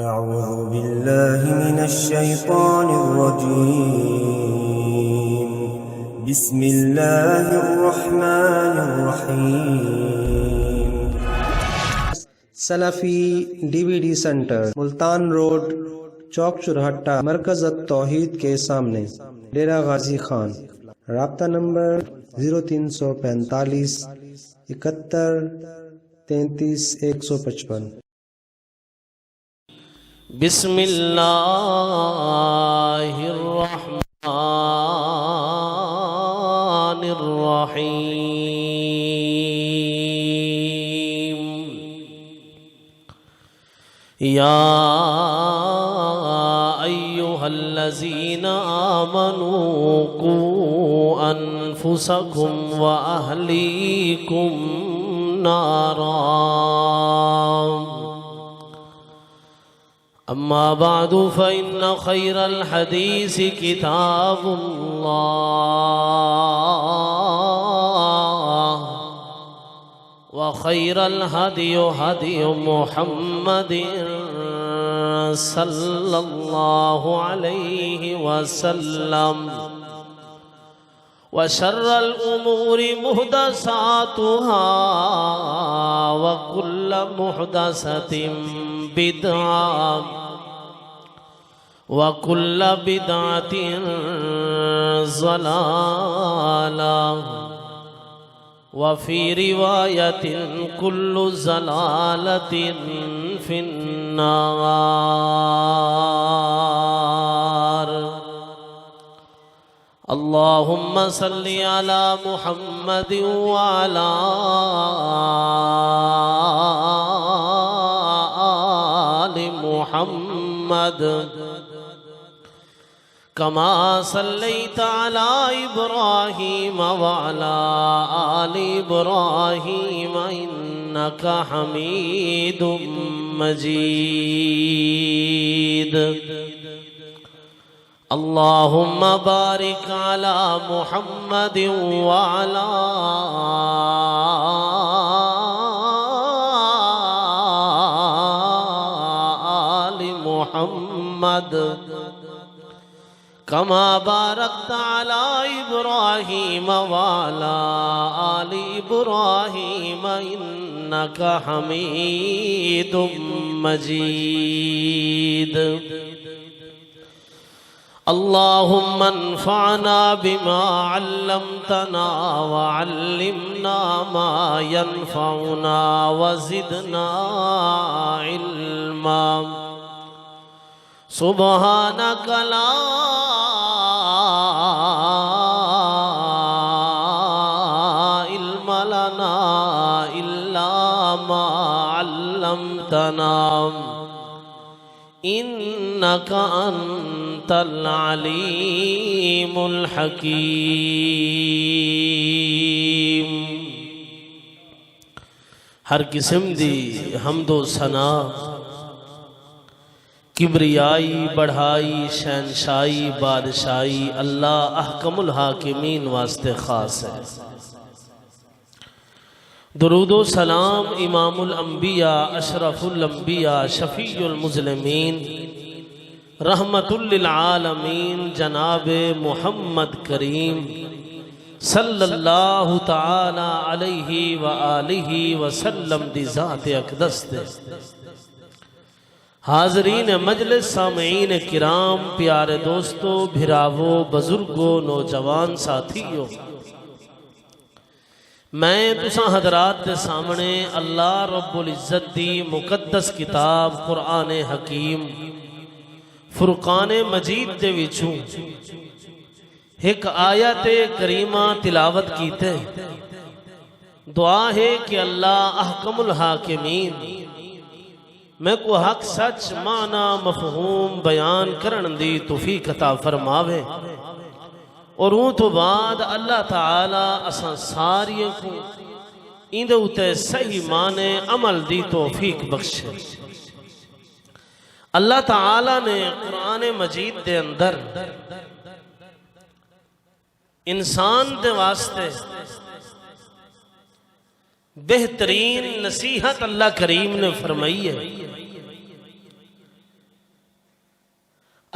أعوذ بالله من الشيطان الرجيم. بسم الله الرحمن الرحيم. سلفی DVD سینٹر، ملتان روڈ، چوک چرہٹہ، مرکز التوحید کے سامنے، ڈیرہ غازی خان۔ رابطہ نمبر 0345 71 33 155۔ بسم اللہ الرحمن الرحیم۔ یا ایہا الذین آمنوا قوا انفسکم واہلیکم نارا۔ اما بعد فإن خير الحديث كتاب الله وخير الهدي هدي محمد صلى الله عليه وسلم وشر الأمور محدثاتها وكل محدثة بدعة وكل بدعة ضلالة وفي رواية كل ضلالة في النار۔ اللهم صل على محمد وعلى آل محمد كما صليت على إبراهيم وعلى آل إبراهيم إنك حميد مجيد۔ اللهم بارك على محمد وعلى آل محمد كما باركت على إبراهيم وعلى آل إبراهيم إنك حميد مجيد۔ اللهم انفعنا بما علمتنا وعلمنا ما ينفعنا وزدنا علما۔ سبحانك لا علم لنا إلا ما علمتنا إنك أنت العليم الحكيم۔ ہر قسم دی حمد و ثنا، کبریائی، بڑھائی، شہنشائی، بادشاہی اللہ احکم الحاکمین واسطے خاص ہے۔ درود و سلام امام الانبیاء، اشرف الانبیاء، شفیع المذنبین، رحمت للعالمین، جناب محمد کریم صلی اللہ تعالی علیہ وآلہ وسلم دی ذات اقدس دے۔ حاضرین مجلس، سامعین کرام، پیارے دوستو، بھراوو، بزرگو، نوجوان ساتھیو، میں تساں حضرات دے سامنے اللہ رب العزت دی مقدس کتاب قرآن حکیم فرقان مجید دے وچوں ایک آیت کریمہ تلاوت کیتے۔ دعا ہے کہ اللہ احکم الحاکمین میں کو حق سچ معنی مفہوم بیان کرن دی توفیق عطا فرماوے، اور اون تو بعد اللہ تعالی اساں ساریوں کو اندے اتے صحیح معنی عمل دی توفیق بخشے۔ اللہ تعالی نے قرآن مجید دے اندر انسان دے واسطے بہترین نصیحت اللہ کریم نے فرمائی ہے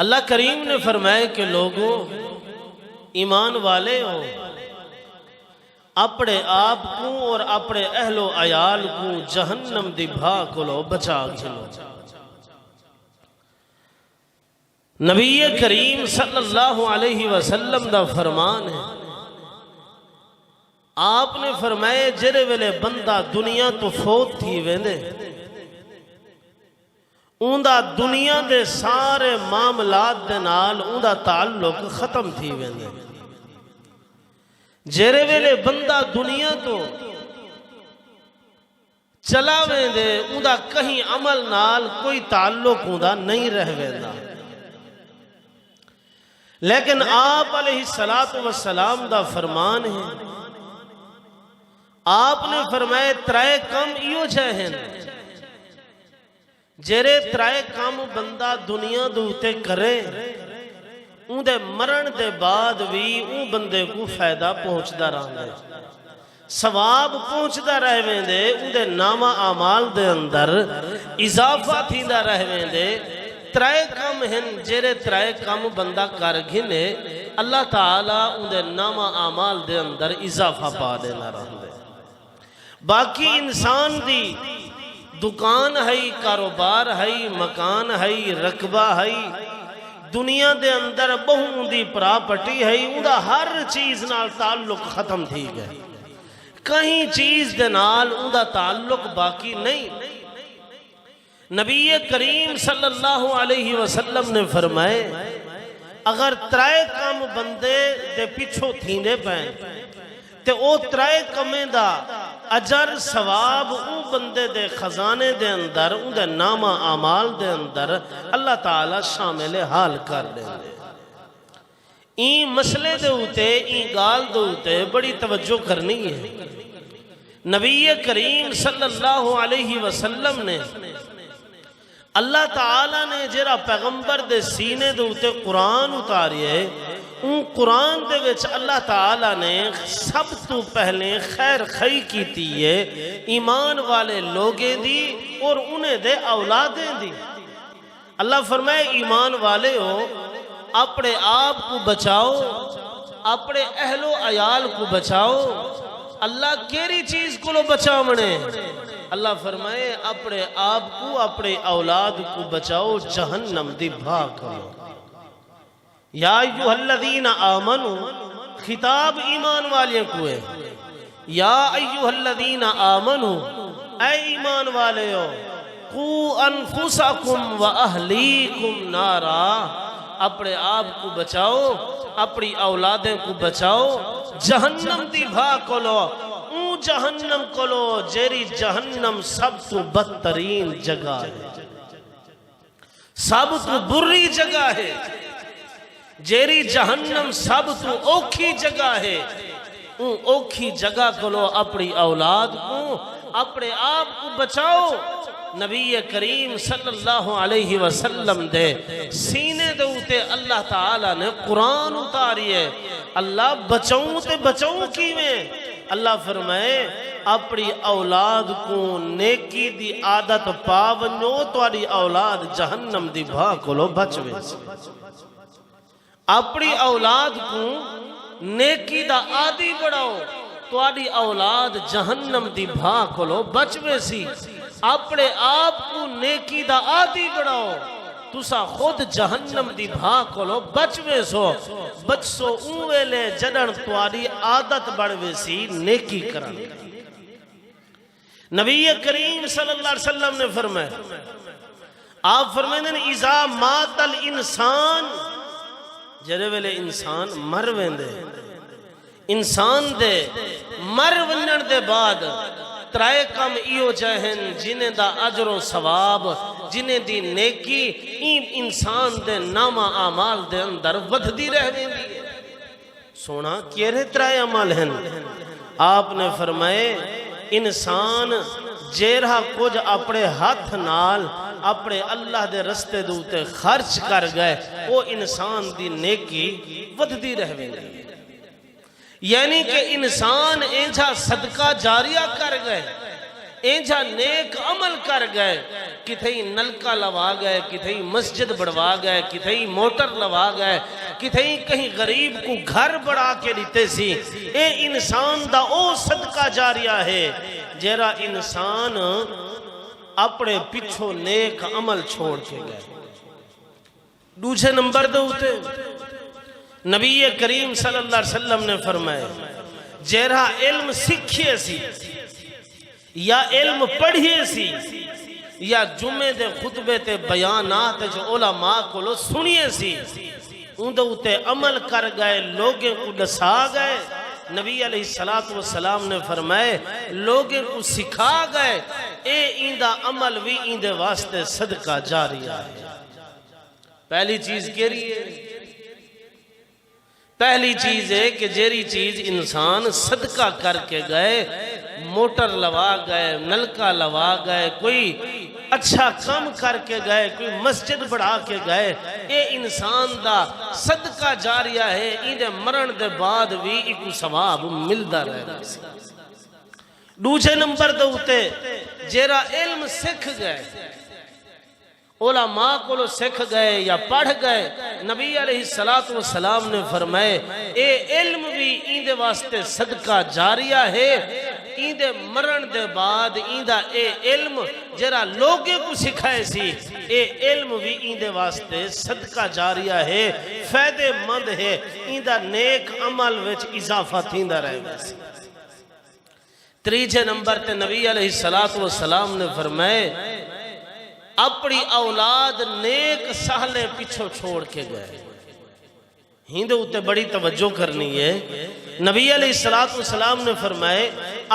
اللہ کریم نے فرمایا کہ لوگوں ایمان والے ہو، اپنے آپ کو اور اپنے اہل و عیال کو جہنم دی بھا کولو بچا گھنو۔ نبی کریم صلی اللہ علیہ وسلم دا فرمان ہے، آپ نے فرمایا جڑے ویلے بندہ دنیا تو فوت تھی ویندے اوندا دنیا دے سارے معاملات دے نال اوندا تعلق ختم تھی ویندے۔ جڑے ویلے بندہ دنیا تو چلا ویندے اوندا کہیں عمل نال کوئی تعلق اوندا نہیں رہ ویندا، لیکن آپ علیہ السلام دا فرمان ہے، آپ نے فرمایا ترائے کم ایو چاہن جیرے ترائے کم بندہ دنیا دوتے کرے اون دے مرن دے بعد بھی اون بندے کو فائدہ پہنچدا رہندے، ثواب پہنچدا رہ ویندے، اون دے نامہ اعمال دے اندر اضافہ تھیندا رہ ویندے۔ ترائے کم ہیں جیرے ترائے کم بندہ کر گھنے اللہ تعالیٰ ان دے نامہ اعمال دے اندر اضافہ پا دینا رہندے۔ باقی انسان دی دکان ہے، کاروبار ہے، مکان ہے، رقبہ ہے، دنیا دے اندر بہوں دی پراپرٹی ہے، ان دا ہر چیز نال تعلق ختم تھی گئے، کہیں چیز دے نال ان دا تعلق باقی نہیں۔ نبی کریم صلی اللہ علیہ وسلم نے فرمائے اگر ترائے کام بندے دے پچھو تھیندے پائیں تے او ترائے کمیں دا اجر ثواب او بندے دے خزانے دے اندر ان دے نامہ اعمال دے اندر اللہ تعالیٰ شامل حال کر دیں دے۔ این مسئلے دے ہوتے، این گال دے ہوتے بڑی توجہ کرنی ہے۔ نبی کریم صلی اللہ علیہ وسلم نے اللہ تعالیٰ نے جرا پیغمبر دے سینے دے ہوتے قرآن اتاریے، ان قرآن دے وچ اللہ تعالیٰ نے سب تو پہلے خیر خی کی تیئے ایمان والے لوگیں دی اور انہیں دے اولادیں دی۔ اللہ فرمائے ایمان والے ہو، اپنے آپ کو بچاؤ، اپنے اہل و عیال کو بچاؤ۔ اللہ کیری چیز کو لو بچاؤ منے؟ اللہ فرمائے اپنے آپ کو اپنے اولاد کو بچاؤ جہنم دی بھا کرو۔ یا ایوہ الذین آمنو، خطاب ایمان والے کو ہے، یا ایوہ الذین آمنو، اے ایمان والے ہو، قو انفسکم و اہلیکم نارا، اپنے آپ کو بچاؤ، اپنی اولادیں کو بچاؤ جہنم دی بھا کلو، اون جہنم کلو جیری جہنم سب تو بدترین جگہ ہے، سب تو بری جگہ ہے، جیری جہنم سب تو اوکھی جگہ ہے، اون اوکھی جگہ کلو اپنی اولاد کو اپنے آپ کو بچاؤ۔ نبی کریم صلی اللہ علیہ وسلم دے سینے دے اوتے اللہ تعالیٰ نے قرآن اتاریے۔ اللہ بچاؤں تے بچاؤں کیویں؟ اللہ فرمائے اپنی اولاد کو نیکی دی عادت پاونو تواری اولاد جہنم دی بھا کولو بچوے۔ اپنی اولاد کو نیکی دا عادی بڑھاؤ تواری اولاد جہنم دی بھا کولو بچوے سی۔ اپنے آپ کو نیکی دا عادی بڑھاؤ تسا خود جہنم دی بھا کولو بچوے سو، بچ سو اوے لے جڑن تواری عادت بڑھوے سی نیکی کرن۔ نبی کریم صلی اللہ علیہ وسلم نے فرمایا، آپ فرمائیں اذا مات الانسان، جرے ویلے انسان مر ویندے، انسان دے مر ونن دے بعد ترائے کم ایو جہن جنہیں دا اجر و ثواب جنہیں دی نیکی این انسان دے نامہ اعمال دے اندر ودھ دی رہ دی۔ سونا کیرے ترائے عمال ہیں؟ آپ نے فرمائے انسان جیرہ کچھ اپنے ہاتھ نال اپنے اللہ دے رستے دوتے خرچ کر گئے وہ انسان دی نیکی ودھ دی رہ دی۔ یعنی کہ انسان اینجا صدقہ جاریہ کر گئے، اینجا نیک عمل کر گئے، کتھئی نلکا لوا گئے، کتھئی مسجد بڑھوا گئے، کتھئی موٹر لوا گئے، کتھئی کہیں غریب کو گھر بڑھا کے دیتے سی، اے انسان دا او صدقہ جاریہ ہے جیرا انسان اپنے پچھو نیک عمل چھوڑ کے گئے۔ دوسرے نمبر دے ہوتے نبی کریم صلی اللہ علیہ وسلم نے فرمائے جیرا علم سکھئے سی یا علم پڑھئے سی یا جمعے دے خطبے تے بیانات جو علماء کو لو سنیے سی ان دے ہوتے عمل کر گئے، لوگیں کو دسا گئے۔ نبی علیہ السلام نے فرمائے لوگیں کو سکھا گئے، اے ایندہ عمل بھی ایندے واسطے صدقہ جاریہ ہے۔ پہلی چیز کہہ رہی ہے، پہلی چیز ہے کہ جیری چیز انسان صدقہ کر کے گئے، موٹر لوا گئے، نلکا لوا گئے، کوئی اچھا کام کر کے گئے، کوئی مسجد بڑھا کے گئے، اے انسان دا صدقہ جاریہ ہے، ایندے مرن دے بعد بھی ایک ثواب ملدا رہے گا۔ دوسرے نمبر دے ہوتے جیرا علم سکھ گئے، علماء کو لو سکھ گئے یا پڑھ گئے، نبی علیہ السلام نے فرمائے اے علم بھی ایندے واسطے صدقہ جاریہ ہے، ایندے مرن دے بعد ایندہ اے علم جرا لوگے کو سکھائے سی، اے علم بھی ایندے واسطے صدقہ جاریہ ہے، فائدے مند ہے، ایندہ نیک عمل وچ اضافہ تھیندہ رہے گا۔ تیسرے نمبر تے نبی علیہ السلام نے فرمائے اپنی اولاد نیک سہلے پیچھو چھوڑ کے گئے۔ ہندے ہوتے بڑی توجہ کرنی ہے، نبی علیہ السلام نے فرمائے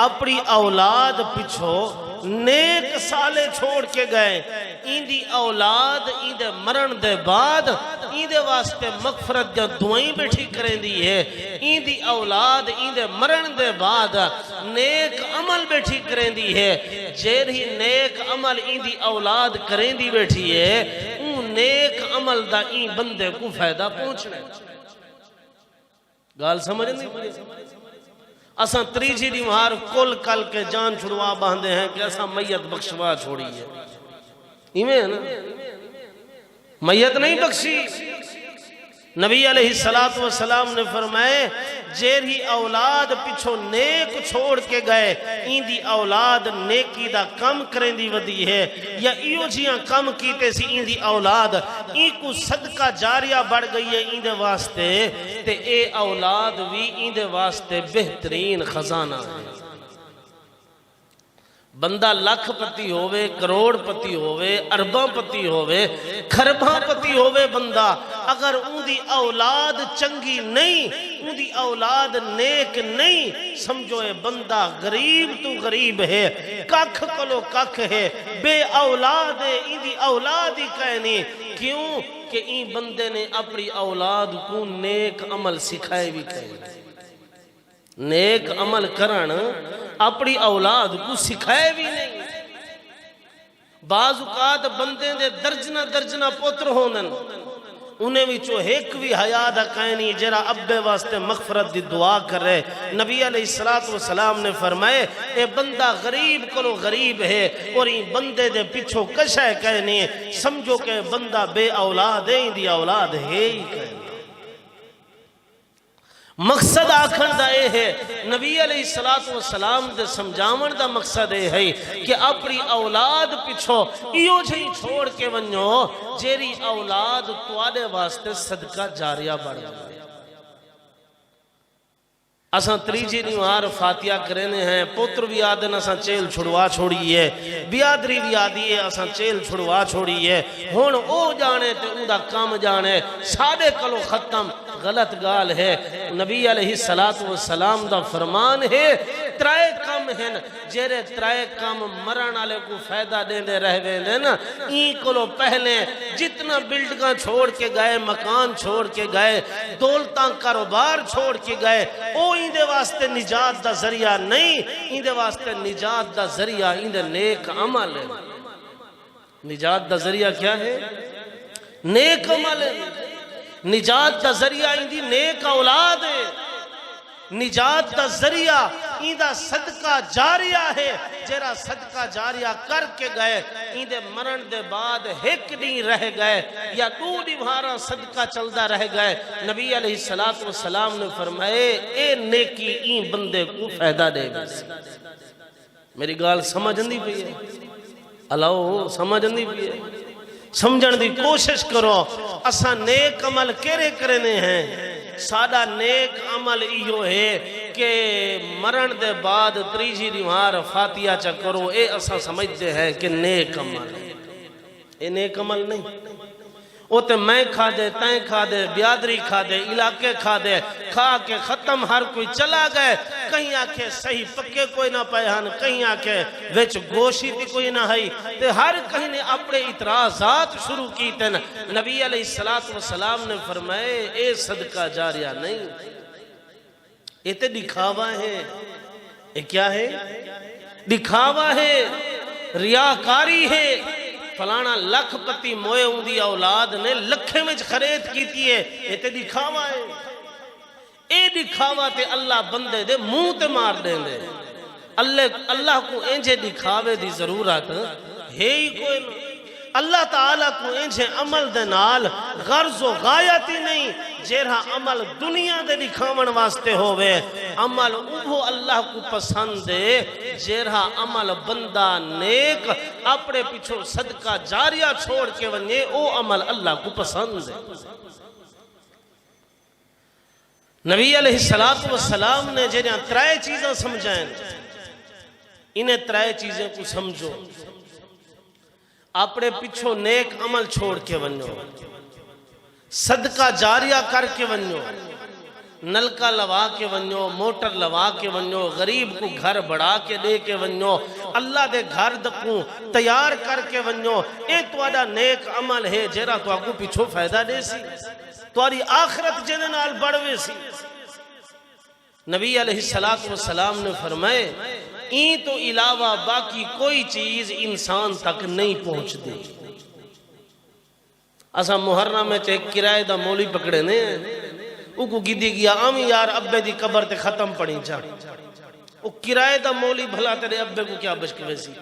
اپنی اولاد پیچھو نیک سالے چھوڑ کے گئے، ایندی اولاد ایندے مرن دے بعد ایندے واسطے مغفرت یا دعائیں بیٹھی کریں دی ہے، ایندی اولاد ایندے مرن دے بعد نیک عمل بیٹھی کریں دی ہے، جیرہی نیک عمل ایندی اولاد کریں دی بیٹھی ہے، اون نیک عمل دا این بندے کو فائدہ پہنچنے۔ گال سمجھ نہیں؟ اساں تریجی دیوار کل کل کے جان چھڑوا باندھے ہیں کہ اساں میت بخشوا چھوڑی ہے، ایمیں ہے نا، میت نہیں بخشی۔ نبی علیہ السلام نے فرمائے جیری اولاد پچھو نیک چھوڑ کے گئے، ایندی اولاد نیکی دا کم کریں دی ودی ہے، یا ایو جیاں کم کیتے سی ایندی اولاد ای کو صدقہ جاریہ بڑھ گئی ہے ایندے واسطے، تے اے اولاد بھی ایندے واسطے بہترین خزانہ ہے۔ بندہ لکھ پتی ہووے، کروڑ پتی ہووے، ارباں پتی ہووے، کھرباں پتی ہووے، بندہ اگر ان دی اولاد چنگی نہیں، ان دی اولاد نیک نہیں، سمجھو اے بندہ غریب تو غریب ہے، ککھ کلو ککھ ہے، بے اولاد ہے، ان دی اولاد ہی کہنی، کیوں کہ این بندے نے اپنی اولاد کو نیک عمل سکھائے بھی کہنی۔ نیک عمل کرن اپنی اولاد کو سکھائے بھی نہیں۔ بعض اوقات بندے دے درجنہ پتر ہوندن، انہیں وچوں ایک بھی حیا دا کہنی جرا ابے واسطے مغفرت دی دعا کر رہے۔ نبی علیہ السلام نے فرمائے اے بندہ غریب کلو غریب ہے اور این بندے دے پچھو کشے کہنی، سمجھو کہ بندہ بے اولاد ہے، دی اولاد ہے ہی کہنی۔ مقصد آکھن دا اے ہے، نبی علیہ السلام دے سمجھاون دا مقصد اے ہے کہ اپنی اولاد پچھو ایو جہی چھوڑ کے ونجو جیری اولاد توالے واسطے صدقہ جاریہ بڑھ جائے۔ اساں تریجی نیوار فاتحہ کرنے ہیں، پتر بھی آدن اساں چیل چھڑوا چھوڑی ہے، بیادری بھی آدھی ہے اساں چیل چھڑوا چھوڑی ہے، ہون او جانے تے او دا کام جانے، سادے کلو ختم، غلط گال ہے۔ نبی علیہ السلام دا فرمان ہے ترائے کم ہیں، جیرے ترائے کم مرن آلے کو فائدہ دیں دے رہ ویندے نا، این کلو پہلے جتنا بلڈگاں چھوڑ کے گئے، مکان چھوڑ کے گئے، دولتاں کاروبار چھوڑ کے گئے، او این دے واسطے نجات دا ذریعہ نہیں، این دے واسطے نجات دا ذریعہ این دے نیک عمل ہے۔ نجات دا ذریعہ کیا ہے؟ نیک عمل ہے۔ نجات دا ذریعہ ان دی نیک اولاد ہے۔ نجات دا ذریعہ ایندہ صدقہ جاریہ ہے جیرا صدقہ جاریہ کر کے گئے ایندے مرن دے بعد ایک نہیں رہ گئے یا دو دیوارا صدقہ چلدا رہ گئے نبی علیہ السلام نے فرمائے اے نیکی این بندے کو فائدہ دے گا میری گال سمجھندی پئی ہے اللہ سمجھندی پئی ہے سمجھن دی کوشش کرو اسا نیک عمل کیرے کرنے ہیں سادہ نیک عمل ایو ہے کہ مرن دے بعد تریجی دیوار فاتحہ چا کرو اے اسا سمجھتے ہیں کہ نیک عمل اے نیک عمل نہیں او تے میں کھا دے تائیں کھا دے بیادری کھا دے علاقے کھا دے کھا کے ختم ہر کوئی چلا گئے کہیں آکھے صحیح پکے کوئی نہ پہن کہیں آکھے ویچ گوشی تھی کوئی نہ ہائی تے ہر کہیں نے اپنے اعتراضات شروع کی تن نبی علیہ السلام نے فرمائے اے صدقہ جاریہ نہیں اے تے دکھاوا ہے اے کیا ہے دکھاوا ہے ریاکاری ہے فلانا لکھ پتی موئے ہوں دی اولاد نے لکھے میں خرید کی تھی ہے یہ تے دکھاوا ہے اے دکھاوا تے اللہ بندے دے منہ تے مار دیں دے اللہ کو انجھے دکھاوے دی ضرورت ہے ہی کوئی نہ اللہ تعالیٰ کو انجھے عمل دے نال غرض و غایتی نہیں جیرہا عمل دنیا دے دکھاون واسطے ہوئے عمل وہ اللہ کو پسند دے جیرہا عمل بندہ نیک اپنے پیچھو صدقہ جاریہ چھوڑ کے ونیے او عمل اللہ کو پسند دے نبی علیہ السلام نے جنہاں ترائے چیزیں سمجھائیں انہیں ترائے چیزیں کو سمجھو اپنے پچھو نیک عمل چھوڑ کے ونیو صدقہ جاریہ کر کے ونیو نلکا لوا کے ونیو موٹر لوا کے ونیو غریب کو گھر بڑھا کے دے کے ونیو اللہ دے گھر دکوں تیار کر کے ونیو اے توڑا نیک عمل ہے جیرا تو آگو پچھو فائدہ دے سی توڑی آخرت جنن آل بڑھوے سی نبی علیہ السلام نے فرمائے این تو علاوہ باقی کوئی چیز انسان تک نہیں پہنچ دے اسا محرم میں چاہے کرائے دا مولی پکڑے نے او کو گیدی گیا آمی یار ابے دی قبر تے ختم پڑی جا او کرائے دا مولی بھلا تیرے ابے کو کیا بشکوے سی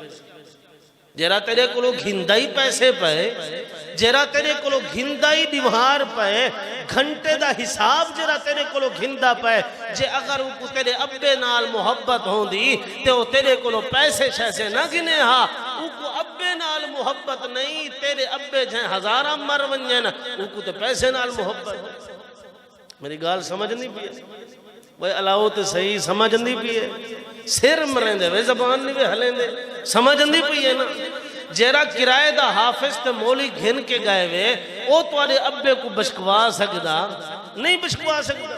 جیرا تیرے کو لوگ گھندائی پیسے پائے جیرا تیرے کو لوگ گھندائی دیوار پائے گھنٹے دا حساب جیرا تیرے کو لوگ گھندا پائے جے اگر وہ کو تیرے ابے نال محبت ہوں دی تے وہ تیرے کو لوگ پیسے شیسے نہ گنے ہاں وہ کو ابے نال محبت نہیں تیرے ابے جہیں ہزارہ مر ونجن وہ کو تے پیسے نال محبت میری گال سمجھ نہیں پیے وہ علاوہ تے صحیح سمجھ نہیں پیے سر مریں دے وہ زبان نہیں وہ ہلیں دے سمجھ نہیں پیے نا جیرا کرائے دا حافظ تے مولی گھن کے گئے وے او توارے ابے کو بشکوا سکدا نہیں بشکوا سکدا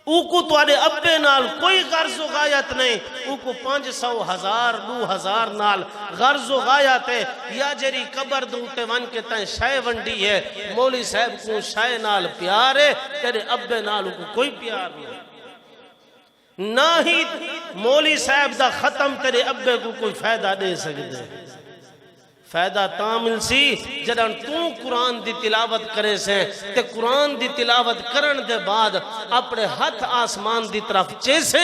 او کو توارے ابے نال کوئی غرض و غایت نہیں او کو 500 1000 2000 نال غرض و غایت ہے یا جری قبر دوتے ون کے تائیں شائع ونڈی ہے مولی صاحب کو شائع نال پیار ہے تیرے ابے نال کو کوئی پیار نہیں نہ ہی مولی صاحب دا ختم تیرے ابے کو کوئی فائدہ دے سکتے فائدہ تامل سی جدن تو قرآن دی تلاوت کرے سے تے قرآن دی تلاوت کرن دے بعد اپنے ہاتھ آسمان دی طرف چیسے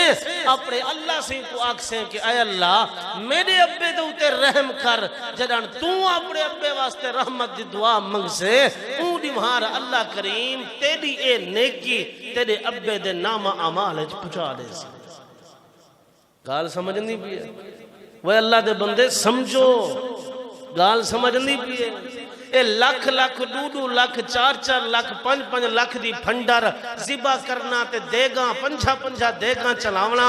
اپنے اللہ سے کو آکسیں کہ اے اللہ میرے ابے دوتے رحم کر جدن تو اپنے ابے واسطے رحمت دی دعا منگ سے اون دی وہاں اللہ کریم تیری اے نیکی تیرے ابے دے نام عمال پچھا دے سے گال سمجھ نہیں بھی ہے وہ اللہ دے بندے سمجھو گال سمجھ نہیں پیے اے لکھ لکھ 2 لکھ 4 لکھ 5 لکھ دی پھنڈر زبا کرنا تے دیگاں 5 دیگاں چلاونا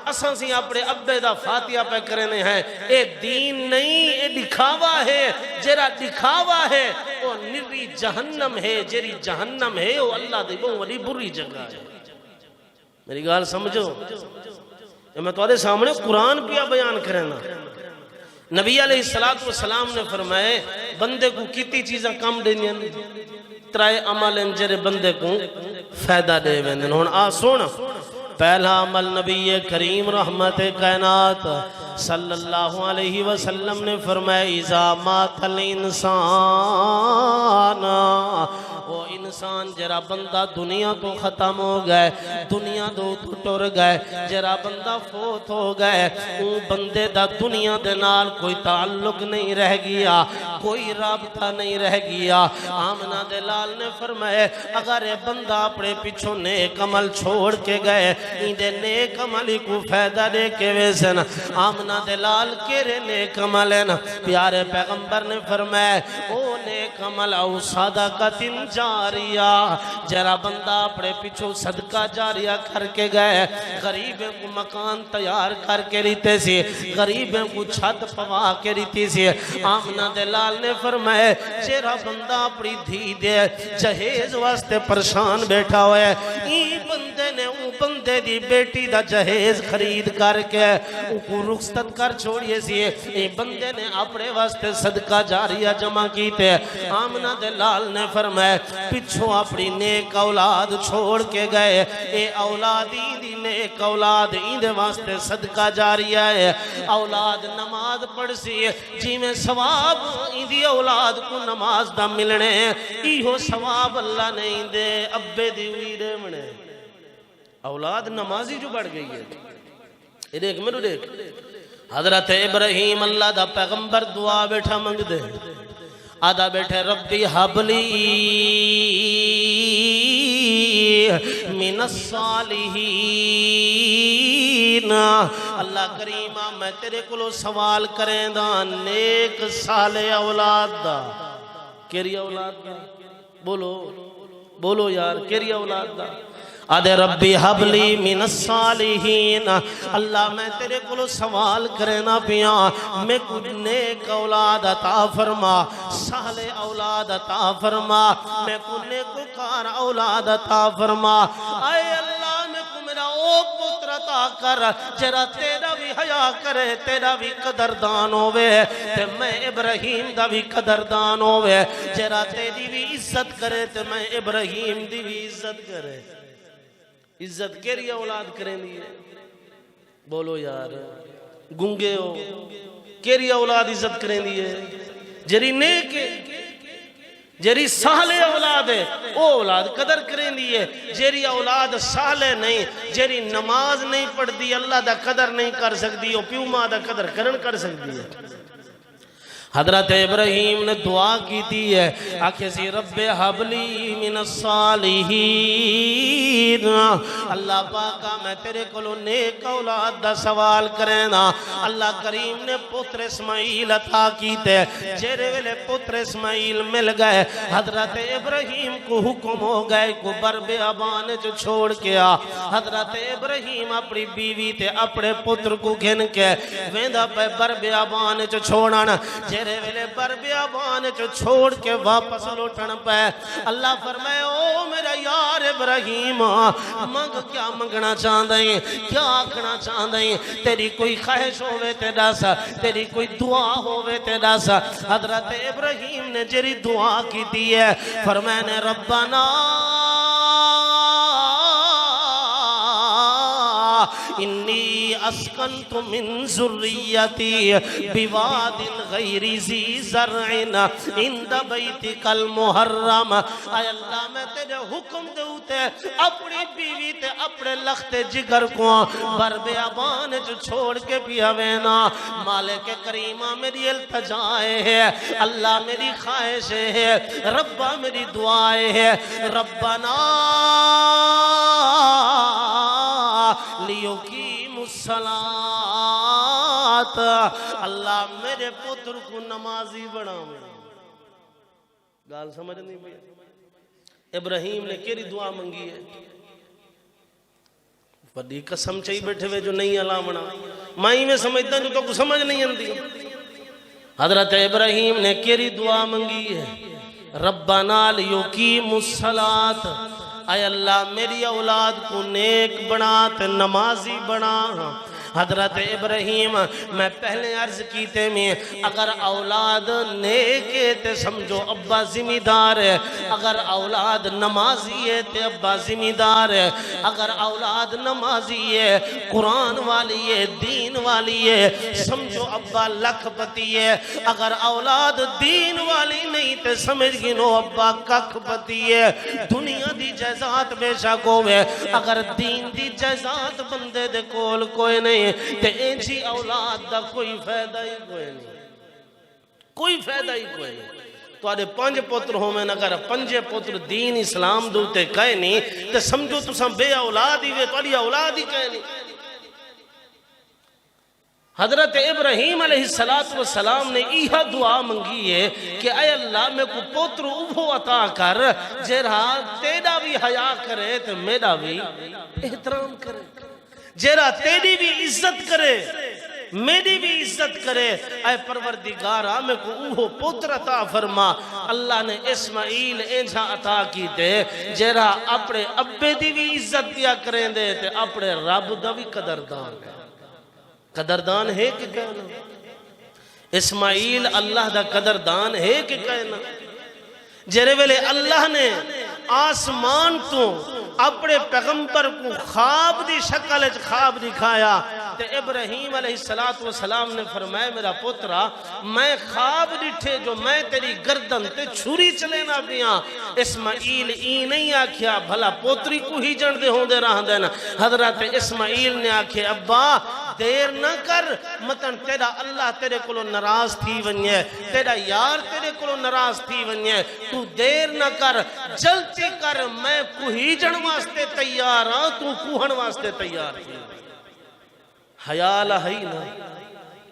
اساں سی اپنے ابے دا فاتحہ پہ کرنے ہیں اے دین نہیں اے دکھاوا ہے جیرا دکھاوا ہے وہ نری جہنم ہے جیری جہنم ہے وہ اللہ دی بہت بڑی بری جگہ ہے میری گال سمجھو میں تمہارے سامنے قرآن پیا بیان کرنا نبی علیہ السلام نے فرمائے بندے کو کتی چیزیں کم دینی ترائے عمل انجر بندے کو فائدہ دے ویندن ہون سونا پہلا عمل نبی کریم رحمت کائنات صلی اللہ علیہ وسلم نے فرمائے اذا مات الانسان وہ انسان جرا جڑا بندہ دنیا تو ختم ہو گئے دنیا دو تو ٹر گئے جڑا بندہ فوت ہو گئے اون بندے دا دنیا دے نال کوئی تعلق نہیں رہ گیا کوئی رابطہ نہیں رہ گیا آمنہ دے لال نے فرمائے اگر یہ بندہ اپنے پیچھوں نیک عمل چھوڑ کے گئے اندے نیک عملی کو فائدہ دے کے ویسن آمنہ دے لال کیرے نیک عمل ہیں پیارے پیغمبر نے فرمائے او نیک عمل او صدقۃ جاریہ جرا بندہ اپنے پیچھوں صدقہ جاریہ کر کے گئے غریبیں کو مکان تیار کر کے ریتے سی غریبیں کو چھت پوا کے ریتی سی آمنہ دے لال نے فرمائے جرا بندہ اپنی دھی دے جہیز واسطے پریشان بیٹھا ہوئے ای بندے نے او بندے دی بیٹی دا جہیز خرید کر کے او کو رخصت کر چھوڑیے سی ای بندے نے اپنے واسطے صدقہ جاریہ جمع کیتے آمنہ دے لال نے فرمائے پچھو اپنی نیک اولاد چھوڑ کے گئے اے اولادی دی نیک اولاد ایندے واسطے صدقہ جاریہ ہے اولاد نماز پڑھ سی جی میں ثواب ایندی اولاد کو نماز دا ملنے ایہو ثواب اللہ نے ایندے ابے دی ہوئی دے منے اولاد نمازی جو بڑھ گئی ہے یہ دیکھ میرے دیکھ حضرت ابراہیم اللہ دا پیغمبر دعا بیٹھا منگ دے آدھا بیٹھے ربی حبلی من الصالحین اللہ کریمہ میں تیرے کلو سوال کریں دا نیک صالح اولاد دا کیری اولاد دا بولو یار کیری اولاد دا آدھے ربی حبلی من الصالحین اللہ میں تیرے کلو سوال کرنا پیا میں کچھ نیک اولاد عطا فرما صالح اولاد عطا فرما میں کچھ نیکوکار اولاد عطا فرما اے اللہ میں کو میرا او پتر عطا کر جرا تیرا بھی حیا کرے تیرا بھی قدردان ہوئے تے میں ابراہیم دا بھی قدردان ہوئے جرا تیری بھی عزت کرے تے میں ابراہیم دی بھی عزت کرے عزت کیری اولاد کریں دیئے بولو یار گنگے ہو کیری اولاد عزت کریں دیئے جری نیک ہے جری صالح اولاد ہے او اولاد قدر کریں دیئے جری اولاد صالح نہیں جری نماز نہیں پڑھ دی اللہ دا قدر نہیں کر سکتی او پیو ماں دا قدر کرن کر سکتی ہے حضرت ابراہیم نے دعا کی تھی ہے آکھے سی رب حبلی من الصالحین اللہ پاکا میں تیرے کلو نیک اولاد دا سوال کرنا اللہ کریم نے پتر اسماعیل عطا کی تے جیرے ویلے پتر اسماعیل مل گئے حضرت ابراہیم کو حکم ہو گئے کو برب ابان جو چھوڑ کے آ حضرت ابراہیم اپنی بیوی تے اپنے پتر کو گھن کے ویندہ پہ برب ابان جو چھوڑانا تیرے ویلے بر بیابان جو چھوڑ کے واپس لوٹن پہ اللہ فرمائے او میرا یار ابراہیم منگ کیا منگنا چاہدیں کیا آکھنا چاہدیں تیری کوئی خواہش ہوئے تیرا سا تیری کوئی دعا ہوئے تیرا سا حضرت ابراہیم نے جری دعا کی دی ہے فرمائے نے ربنا انی اسکنت من ذریتی بواد غیر ذی زرع عند بیتک المحرم اے اللہ میں تیرے حکم دوتے اپنی بیوی تے اپنے لخت جگر کو بر بیابان جو چھوڑ کے پیا وینا مالک کریمہ میری التجائے ہے اللہ میری خواہش ہے ربا میری دعائے ہے ربنا لیقیم الصلاة اللہ میرے پتر کو نمازی بناوے گال سمجھ نہیں پڑی ابراہیم نے کیری دعا منگی ہے بڑی قسم چاہی بیٹھے ہوئے جو نہیں علامنا مائی میں سمجھتا جو تو کو سمجھ نہیں اندی حضرت ابراہیم نے کیری دعا منگی ہے ربنا لیقیم الصلاة اے اللہ میری اولاد کو نیک بنا تے نمازی بنا حضرت ابراہیم میں پہلے عرض کیتے میں اگر اولاد نیک ہے تے سمجھو ابا ذمہ دار ہے، اگر اولاد نمازی ہے تے ابا ذمہ دار ہے، اگر اولاد نمازی ہے قرآن والی ہے دین والی ہے سمجھو ابا لکھ پتی ہے، اگر اولاد دین والی نہیں تے سمجھ گنو ابا ککھ پتی ہے۔ دنیا دی جائزات بے شک ہوئے اگر دین دی جائزات بندے دے کول کوئی نہیں تے اینچی اولاد دا کوئی فائدہ ہی کوئی نہیں، کوئی فائدہ ہی کوئی نہیں۔ تو آدھے 5 پتر ہوں میں اگر 5 پتر دین اسلام دوتے کہے نہیں تے سمجھو تو سم بے اولاد ہی وے تو آدھی اولاد ہی کہے نہیں۔ حضرت ابراہیم علیہ السلام نے ایہا دعا منگی ہے کہ اے اللہ میں کو پتر اوہو عطا کر جیرا تیڑا بھی حیاء کرے تو میرا بھی احترام کرے، جیرا تیڑی بھی عزت کرے میری بھی عزت کرے۔ اے پروردگارہ میں کو اوہو پتر عطا فرما۔ اللہ نے اسماعیل اینجا عطا کی دے جیرا اپنے ابے دی بھی عزت دیا کریں دے تے اپنے رب دا بھی قدردان ہے۔ قدردان ہے کہ کہنا اسماعیل اللہ دا قدردان ہے کہ کہنا جیرے ویلے اللہ نے آسمان تو اپنے پیغمبر کو خواب دی شکل خواب دکھایا تے ابراہیم علیہ السلام نے فرمایا میرا پترا میں خواب ڈٹھے جو میں تیری گردن تے چھری چلے نہ بیاں۔ اسماعیل ای نہیں آکھیا بھلا پوتری کو ہی جن دے ہوں دے رہا دینا۔ حضرت اسماعیل نے آکھے ابا دیر نہ کر مطن تیرا اللہ تیرے کلو نراز تھی ونیے، تیرا یار تیرے کلو نراز تھی ونیے، تو دیر نہ کر جلتی کر میں کوہی جن واسطے تیار ہاں تو کوہن واسطے تیار تھی۔ حیاء لہی نا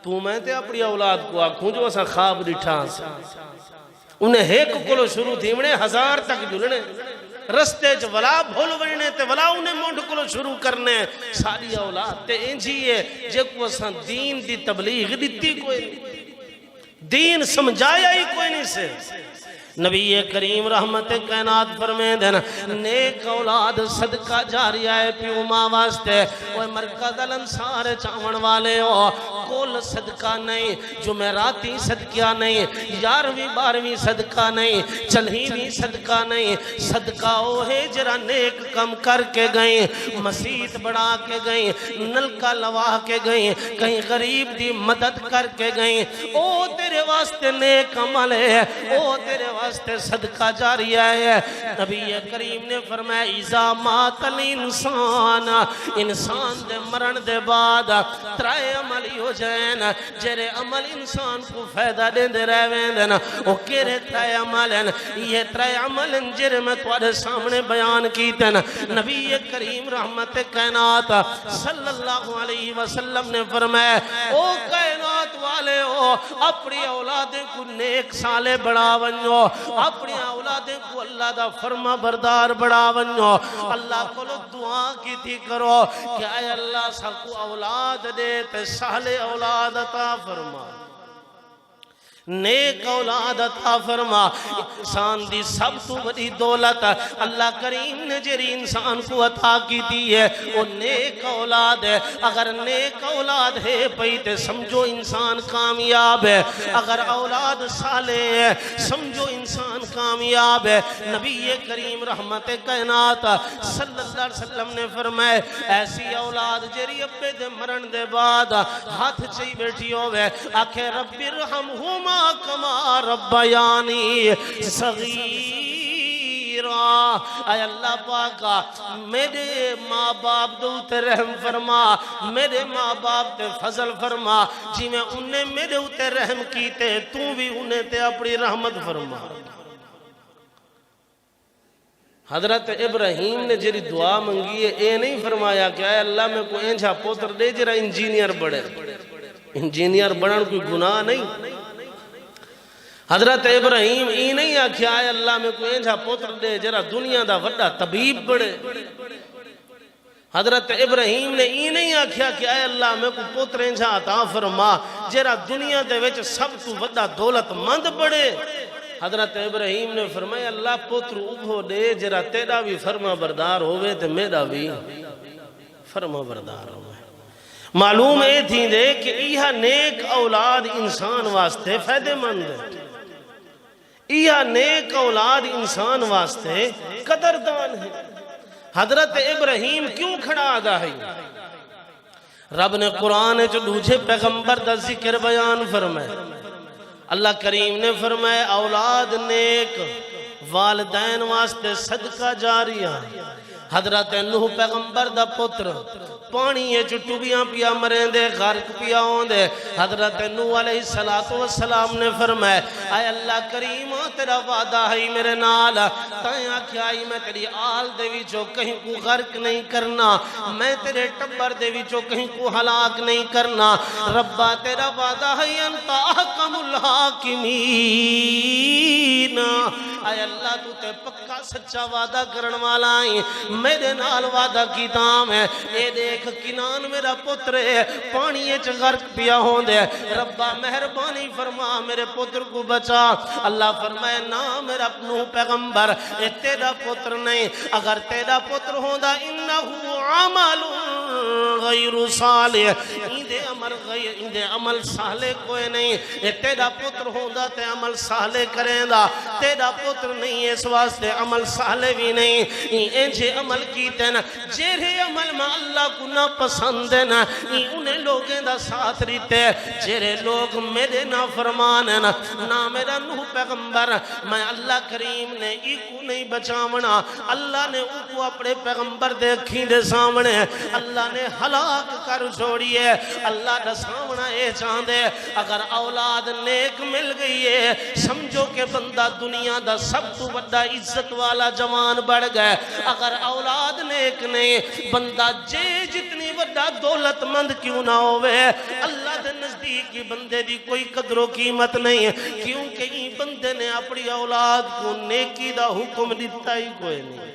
تو میں تے اپنی اولاد کو آکھوں جو اسا خواب ڈٹھا انہیں ایک کلو شروع تھی انہیں 1000 تک جلنے رستے جو ولا بھول ورنے تے ولا انہیں مونڈ کلو شروع کرنے ساری اولاد تے انجی ہے جے کو اساں دین دی تبلیغ دیتی کوئی نہیں، دین سمجھایا ہی کوئی نہیں سے۔ نبی کریم رحمت کائنات فرمائیں دینا نیک اولاد صدقہ جاریہ ہے پیو ماں واسطے وہ مرکز الانصار چاون والے ہو کول صدقہ نہیں جمعراتی صدقہ نہیں 11ویں 12ویں صدقہ نہیں 40ویں صدقہ نہیں صدقہ وہ ہے جرا نیک کم کر کے گئیں مسیت بڑھا کے گئیں نلکا لوا کے گئیں کہیں غریب دی مدد کر کے گئیں او تیرے واسطے نیک عمل ہے او تیرے واسطے صدقہ جاریہ ہے۔ نبی کریم نے فرمایا اذا مات الانسان انسان دے مرن دے بعد 3 عملی ہو جائیں جیرے عمل انسان کو فائدہ دیں دے رہویں دینا وہ کیرے 3 عمل ہیں یہ 3 عمل ہیں جیرے میں تمہارے سامنے بیان کیتے ہیں۔ نبی کریم رحمت کائنات صلی اللہ علیہ وسلم نے فرمایا او کائنات والے ہو اپنی اولادیں کو نیک سالے بڑھا ونجو اپنی اولادیں کو اللہ دا فرما بردار بڑھا ونجو اللہ کو لو دعا کی تھی کرو کہ اے اللہ سب کو اولاد دے تے سالے اولاد عطا فرما نیک اولاد عطا فرما۔ انسان دی سب تو بڑی دولت اللہ کریم نے جری انسان کو عطا کی دی ہے وہ نیک اولاد ہے۔ اگر نیک اولاد ہے پئی تے سمجھو انسان کامیاب ہے، اگر اولاد صالح ہے سمجھو انسان کامیاب ہے۔ نبی کریم رحمت کائنات صلی اللہ علیہ وسلم نے فرمائے ایسی اولاد جری ابے دے مرن دے بعد ہاتھ چاہی بیٹھی ہوئے آکھے رب ارحمہما کما ربیانی صغیرا اے اللہ پاکا میرے ماں باپ دو تے رحم فرما میرے ماں باپ تے فضل فرما جی میں انہیں میرے تے رحم کیتے تو بھی انہیں تے اپنی رحمت فرما۔ حضرت ابراہیم نے جری دعا منگی ہے اے نہیں فرمایا کہ اے اللہ میں کو اینجا پوتر دے جرا انجینئر بڑھے انجینئر بڑھن کوئی گناہ نہیں۔ حضرت ابراہیم ای نہیں آکھیا اے اللہ میں کوئی اینجا پوتر دے جرا دنیا دا وڈا طبیب بڑھے۔ حضرت ابراہیم نے ای نہیں آکھیا کہ اے اللہ میں کوئی پوتر اینجا عطا فرما جرا دنیا دے وچ سب تو وڈا دولت مند بڑھے۔ حضرت ابراہیم نے فرمایا اللہ پتر اوہو دے جرا تیرا بھی فرما بردار ہوئے تے میرا بھی فرما بردار ہوئے۔ معلوم اے تھی دے کہ یہ نیک اولاد انسان واسطے فائدے مند ہے، یہ نیک اولاد انسان واسطے قدردان ہے۔ حضرت ابراہیم کیوں کھڑا آگا ہے؟ رب نے قرآن جو دوجھے پیغمبر دا ذکر بیان فرمائے، اللہ کریم نے فرمائے اولاد نیک والدین واسطے صدقہ جاریہ۔ حضرت نوح پیغمبر دا پتر پانی یہ چٹوبیاں پیا مرین دے غرق پیا ہون دے، حضرت نوح علیہ السلام نے فرمائے اے اللہ کریم تیرا وعدہ ہے میرے نال، تائیاں کیا ہی میں تیری آل دے وچوں کہیں کو غرق نہیں کرنا، میں تیرے ٹبر دے وچوں کہیں کو ہلاک نہیں کرنا، ربا تیرا وعدہ ہے انت احکم الحاکمین، اے اللہ تو تے پکا سچا وعدہ کرن والا ہے، میرے نال وعدہ کی تام ہے، اے دیکھ کنان میرا پتر ہے پانی اچ غرق پیا ہون دے، ربا مہربانی فرما میرے پتر کو بچا۔ اللہ فرمائے نا میرا نوح پیغمبر اے تیرا پتر نہیں، اگر تیرا پتر ہوندا انہو عمل غیر صالح، اندے عمل صالح کوئی نہیں، اے تیرا پتر ہوندا تے عمل صالح کریں دا، تیرا پتر نہیں اس واسطے عمل صالح بھی نہیں، انجھے عمل کیتے نا جیرے عمل میں اللہ کو نہ پسند ہے نا انہیں لوگیں دا ساتھ رہتے، جیرے لوگ میرے نہ فرمان ہے نا میرا نوح پیغمبر، میں اللہ کریم نے ایکو نہیں بچاونا، اللہ نے اوکو اپنے پیغمبر دیکھیں دے سامنے اللہ نے ہلاک کر چھوڑی ہے، اللہ دا سامنا اے چاندے اگر اولاد نیک مل گئی ہے سمجھو کہ بندہ دنیا دا سب تو بڑا عزت والا جوان بڑھ گئے، اگر اولاد نیک نہیں بندہ جتنی بڑا دولت مند کیوں نہ ہوئے اللہ دے نزدیک کی بندے دی کوئی قدر و قیمت نہیں ہے، کیونکہ یہ بندے نے اپنی اولاد کو نیکی دا حکم دیتا ہی کوئی نہیں۔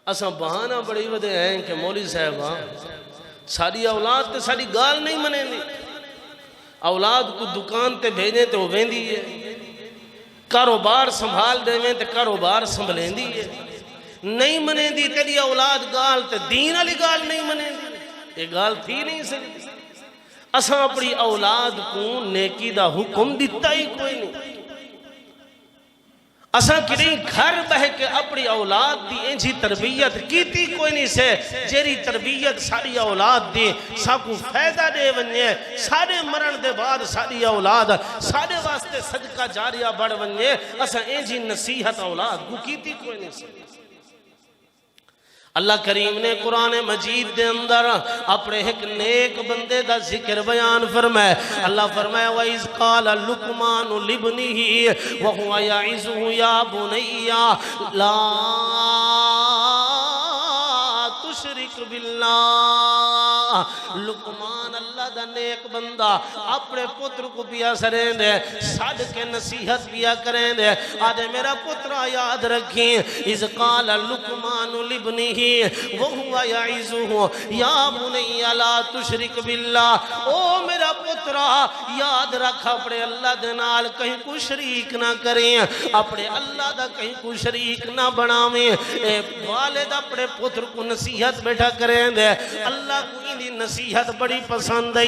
اساں بہانہ بڑی ودے ہیں کہ مولوی صاحبہ ساری اولاد تے ساری گال نہیں منیں دی، اولاد کو دکان تے بھیجیں تے وہ ویندی ہے، کاروبار سنبھال دے میں تے کاروبار سنبھلیں دی ہے، نہیں منے دی تیری اولاد گال تے دین علی گال نہیں منے دی، یہ گال تھی نہیں سکتی۔ اساں اپنی اولاد کو نیکی دا حکم دیتا ہی کوئی نہیں، اساں کدیں گھر بہ کے اپنی اولاد دی انجھی تربیت کیتی کوئی نہیں سے، جیری تربیت ساری اولاد دی ساکو فائدہ دے ونجے، سارے مرن دے بعد ساری اولاد سارے واسطے صدقہ جاریہ بڑھ ونجے، اساں انجھی نصیحت اولاد کو کیتی کوئی نہیں سے۔ اللہ کریم نے قرآن مجید دے اندر اپنے ایک نیک بندے دا ذکر بیان فرمائے، اللہ فرمائے وَإِذْ قَالَ لُقْمَانُ لِابْنِهِ وَهُوَ يَعِظُهُ يَا بُنَيَّ لَا تُشْرِكْ بِاللَّهِ، لقمان اللہ دا نیک بندہ اپنے پتر کو پیا سریں دے ساڑھ کے نصیحت پیا کریں دے، آدھے میرا پترہ یاد رکھیں اِذْ قَالَ لُقْمَانُ لِابْنِهِ وَهُوَ يَعِظُهُ يَا بُنَيَّ لَا تُشْرِكْ بِاللَّهِ، او میرا پترہ یاد رکھ اپنے اللہ دے نال کہیں کو شریک نہ کریں، اپنے اللہ دا کہیں کو شریک نہ بناویں، اے والد اپنے پتر کو نصیحت بیٹھا کریں دے، اللہ کو اندھی نصیحت بڑی پسند ہے،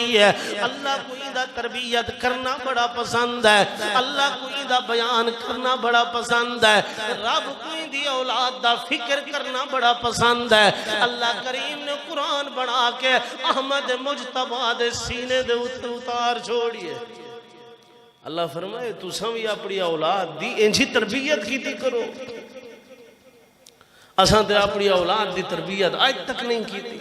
اللہ کو اندھا تربیت کرنا بڑا پسند ہے، اللہ کو اندھا بیان کرنا بڑا پسند ہے، رب کو اندھی اولاد دا فکر کرنا بڑا پسند ہے۔ اللہ کریم نے قرآن بنا کے احمد مجتبیٰ دے سینے دے اتار چھوڑیے، اللہ فرمائے تو سمجھ اپنی اولاد دی انجھی تربیت کی تھی کرو، اساں تے اپنی اولاد دی تربیت آج تک نہیں کی تھی،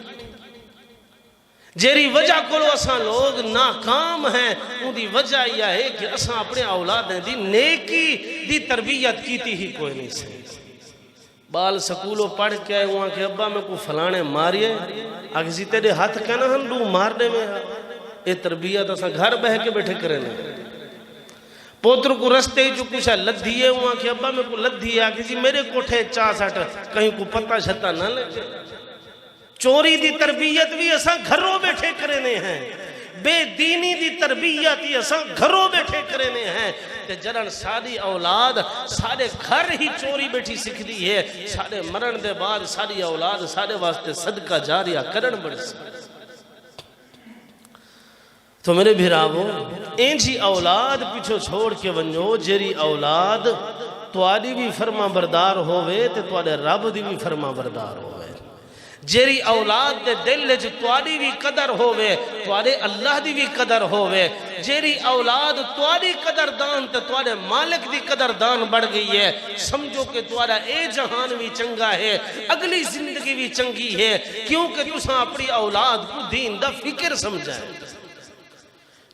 جیری وجہ کلو اساں لوگ ناکام ہیں ان دی وجہ یہ ہے کہ اساں اپنے اولادیں دی نیکی دی تربیت کی تھی ہی کوئی نہیں سے۔ بال سکولوں پڑھ کے آئے وہاں کہ ابا میں کو فلانے ماریے آگے سی تیرے ہاتھ کہنا ہم دو مارنے میں اے تربیت اساں گھر بہ کے بیٹھے کریں پوتر کو رستے جو کچھ ہے لدھیے وہاں کہ ابا میں کو لدھیے آگے سی میرے کوٹھے چاہ ساٹھ کہیں کو پتہ شتہ نہ لگے، چوری دی تربیت بھی اساں گھروں بیٹھے کرنے ہیں، بے دینی دی تربیت ہی اساں گھروں بیٹھے کرنے ہیں، تے جرن ساری اولاد سارے گھر ہی چوری بیٹھی سکھ دی ہے، سارے مرن دے بعد ساری اولاد سارے واسطے صدقہ جاریہ کرن بڑھ سکتے۔ تو میرے بھراو اینجی اولاد پیچھو چھوڑ کے ونجو جیری اولاد تواڈی بھی فرما بردار ہوئے تے تواڈے رب دی بھی فرما بردار ہوئے جیری اولاد دے دل وچ تواڈی بھی قدر ہوئے تواڈے اللہ دی بھی قدر ہوئے جیری اولاد تواڈی قدردان تے تواڈے مالک دی قدردان بڑھ گئی ہے سمجھو کہ تواڈا اے جہان بھی چنگا ہے اگلی زندگی بھی چنگی ہے کیونکہ تساں اپنی اولاد کو دین دا فکر سمجھائیں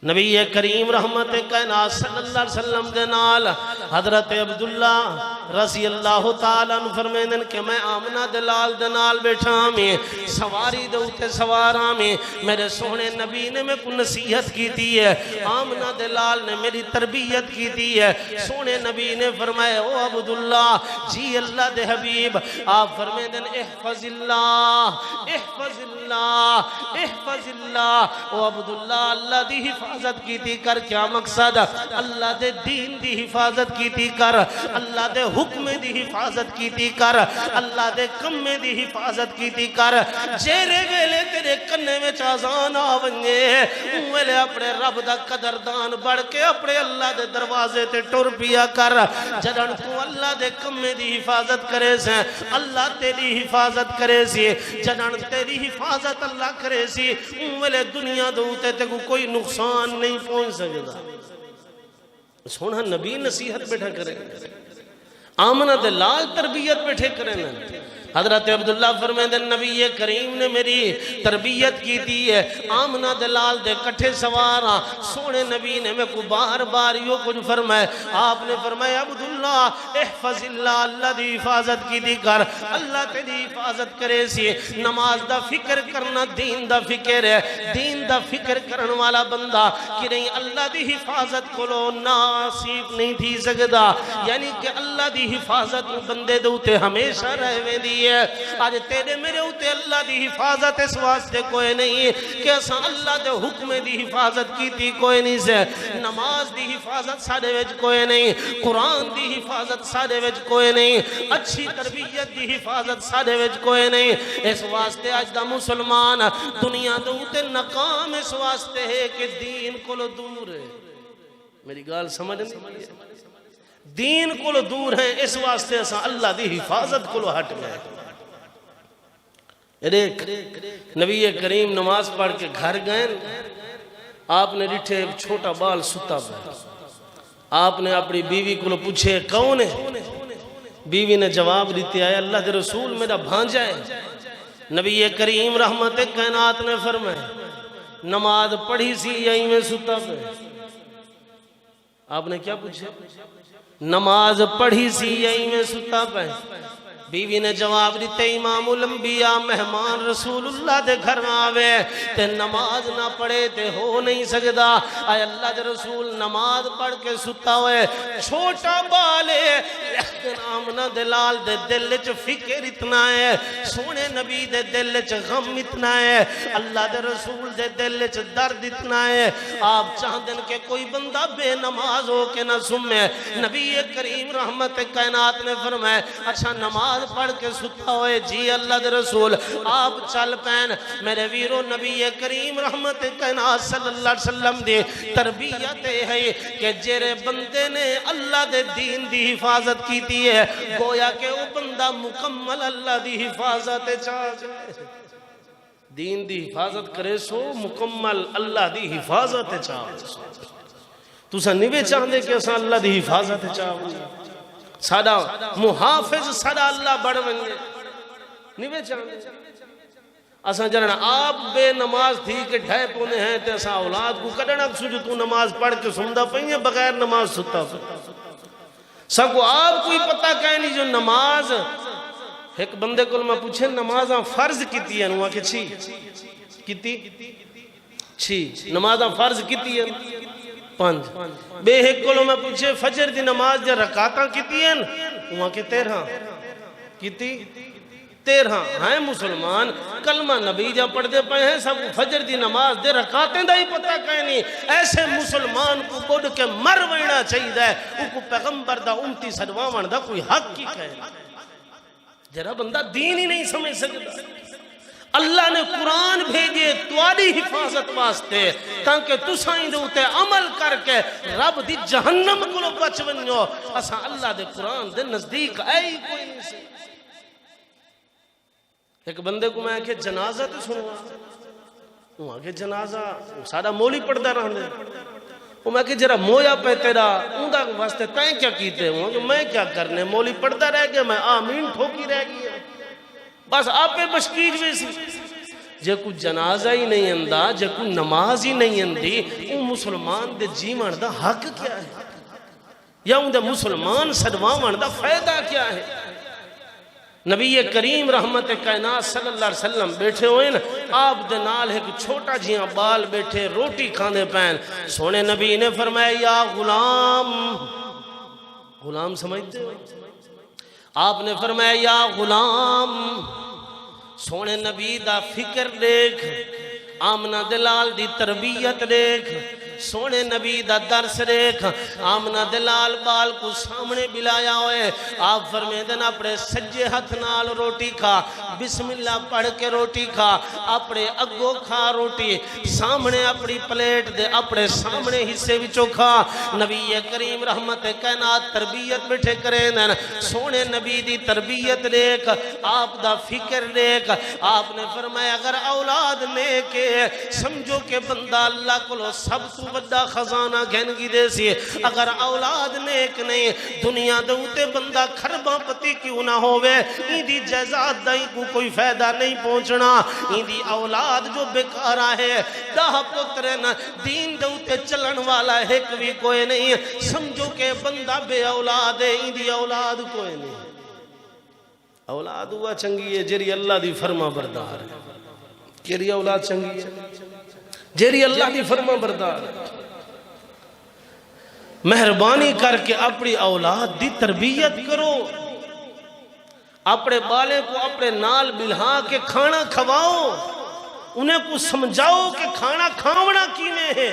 نبی کریم رحمت کائنات صلی اللہ علیہ وسلم دے نال حضرت عبداللہ رضی اللہ تعالیٰ عنہ فرمیندن کہ میں آمنہ دلال دے نال بیٹھا میں سواری دے اوتے سوارا میں میرے سونے نبی نے میں کو نصیحت کی تھی ہے آمنہ دلال نے میری تربیت کی تھی ہے سونے نبی نے فرمایا او عبداللہ جی اللہ دے حبیب آپ فرمیندن احفظ اللہ احفظ اللہ احفظ اللہ او عبداللہ اللہ دی حفاظت کی تھی کر کیا مقصد اللہ دے دین دی حفاظت کی تھی کر اللہ دے حکم دی حفاظت کی تھی کر اللہ دے کم دی حفاظت کی تھی کر جیرے ویلے تیرے کنے میں چازان آونگے ویلے اپنے رب دا قدردان بڑھ کے اپنے اللہ دے دروازے تے ٹر پیا کر جدن تو اللہ دے کم دی حفاظت کرے سے اللہ تیری حفاظت کرے سی جدن تیری حفاظت اللہ کرے سی ویلے دنیا دوتے تے کوئی نقصان نہیں پہنچ سکتا سونا نبی نصیحت بیٹھا کرے آمنہ دلال تربیت بیٹھے کریں حضرت عبداللہ فرمیندے نبی کریم نے میری تربیت کی تھی ہے آمنہ دلال دے کٹھے سوارا سونے نبی نے میں کو بار بار یوں کچھ فرمائے آپ نے فرمایا عبداللہ احفظ اللہ اللہ دی حفاظت کی دی کر اللہ تیری حفاظت کرے سی نماز دا فکر کرنا دین دا فکر ہے دین دا فکر کرن والا بندہ کہ نہیں اللہ دی حفاظت کو لو ناصیب نہیں تھی سکتا یعنی کہ اللہ دی حفاظت بندے دوتے ہمیشہ رہویں دی آج تیرے میرے ہوتے اللہ دی حفاظت اس واسطے کوئی نہیں کہ اساں اللہ دے حکم دی حفاظت کی تھی کوئی نہیں سے نماز دی حفاظت سارے وچ کوئی نہیں قرآن دی حفاظت سارے وچ کوئی نہیں اچھی تربیت دی حفاظت سارے وچ کوئی نہیں اس واسطے آج دا مسلمان دنیا دے ہوتے ناکام اس واسطے ہے کہ دین کو لو دور ہے میری گال سمجھ نہیں دین کو لو دور ہیں اس واسطے اساں اللہ دی حفاظت کو لو ہٹ گئے ایک نبی کریم نماز پڑھ کے گھر گئے آپ نے ڈٹھے ایک چھوٹا بال ستا پہ آپ نے اپنی بیوی کو لو پوچھے کون ہے بیوی نے جواب دیتے آئے اللہ دے رسول میرا بھانجا ہے نبی کریم رحمت کائنات نے فرمائے نماز پڑھی سی یہیں میں ستا پہ آپ نے کیا پوچھا نماز پڑھی سی یہیں میں ستا پہ بیوی نے جواب دیتے امام الانبیاء مہمان رسول اللہ دے گھر میں آوے تے نماز نہ پڑھے تے ہو نہیں سکتا آئے اللہ دے رسول نماز پڑھ کے ستا ہوئے چھوٹا بالے لیکن آمنہ دلال دے دل چ فکر اتنا ہے سونے نبی دے دل چ غم اتنا ہے اللہ دے رسول دے دل چ درد اتنا ہے آپ چاہدن کہ کوئی بندہ بے نماز ہو کے نہ سمے نبی کریم رحمت کائنات نے فرمائے اچھا نماز پڑھ کے ستا ہوئے جی اللہ دے رسول آپ چل پین میرے ویرو نبی کریم رحمت کائنات صلی اللہ علیہ وسلم دی تربیت ہے کہ جیرے بندے نے اللہ دے دین دی حفاظت کی تھی ہے گویا کہ وہ بندہ مکمل اللہ دی حفاظت چاہے دین دی حفاظت کرے سو مکمل اللہ دی حفاظت چاہے تو سا نوے چاہندے کہ اسا اللہ دی حفاظت چاہے سادہ محافظ سادہ اللہ بڑھ ونگے نوے چاہنے اساں جنہاں آپ بے نماز تھی کہ ڈھائے پونے ہیں تے اساں اولاد کو کڑنا سجو تو نماز پڑھ کے سمدہ پہنگے بغیر نماز ستا سکو آپ کوئی پتہ کہیں نہیں جو نماز ایک بندے کو میں پوچھے نمازاں فرض کیتی ہیں نوہاں کہ چھی کیتی چھی نمازاں فرض کیتی ہیں پانچ بے ایک کلو میں پوچھے فجر دی نماز جا رکاتاں کیتی ہیں وہاں کے 13 کیتی 13 ہیں مسلمان کلمہ نبی جا پڑھ دے پائے ہیں سب فجر دی نماز دے رکاتیں دا ہی پتہ کہیں نہیں ایسے مسلمان کو گوڑ کے مر وینا چاہیے ہے ان کو پیغمبر دا امتی صدوان دا کوئی حق کی کہیں جرہ بندہ دین ہی نہیں سمجھ سکتا اللہ نے قرآن بھیجے تواڈی حفاظت واسطے تاکہ تساں دے اوتے عمل کر کے رب دی جہنم کو بچ ونجو. اساں اللہ دے قرآن دے نزدیک آئے ہی کوئی نہیں سی. ایک بندے کو میں کہ جنازہ تو سنوا، وہ آگے جنازہ سارا مولی پڑھدا رہندے. وہ میں کہ جرا مویا پہ تیرا اوندا واسطے تائیں کیا کیتے ہوں کہ میں کیا کرنے، مولی پڑھدا رہ گیا، میں آمین ٹھوکی رہ گیا، بس آپ پہ بشکیج ویسی. جے کوئی جنازہ ہی نہیں اندا، جے کوئی نماز ہی نہیں اندی، وہ مسلمان دے جیون دا حق کیا ہے، یا ان دے مسلمان صدواون دا فائدہ کیا ہے؟ نبی کریم رحمت کائنات صلی اللہ علیہ وسلم بیٹھے ہوئے نا، آپ دے نال ایک چھوٹا جیاں بال بیٹھے روٹی کھانے پین. سونے نبی نے فرمایا یا غلام، غلام سمجھتے ہو؟ آپ نے فرمایا یا غلام. سونے نبی دا فکر دیکھ، آمنہ دلال دی تربیت دیکھ، سونے نبی دا درس دیکھ. آمنہ دلال بال کو سامنے بلایا ہوئے، آپ فرمے دن اپنے سجے ہاتھ نال روٹی کھا، بسم اللہ پڑھ کے روٹی کھا، اپنے اگو کھا روٹی، سامنے اپنی پلیٹ دے اپنے سامنے حصے وچوں کھا. نبی کریم رحمت کائنات تربیت بیٹھے کریں دن. سونے نبی دی تربیت دیکھ، آپ دا فکر دیکھ. آپ نے فرمایا اگر اولاد نیک سمجھو کہ بندہ اللہ کو سب تو بڑا خزانہ گھنگی دے سی. اگر اولاد نیک نہیں، دنیا دوتے بندہ کھرباں پتی کیوں نہ ہوئے، این دی جائزات دائیں کو کوئی فائدہ نہیں پہنچنا. این دی اولاد جو بیکارہ ہے، دہ پترن دین دوتے چلن والا ایک بھی کوئی نہیں. سمجھو کہ بندہ بے اولاد ہے، این دی اولاد کوئی نہیں. اولاد ہوا چنگی ہے جیری اللہ دی فرما بردار ہے. کیری اولاد چنگی ہے جیری اللہ دی فرما بردار. مہربانی کر کے اپنی اولاد دی تربیت کرو، اپنے بالے کو اپنے نال بلہا کے کھانا کھواؤ، انہیں کو سمجھاؤ کہ کھانا کھاونا کیویں ہے،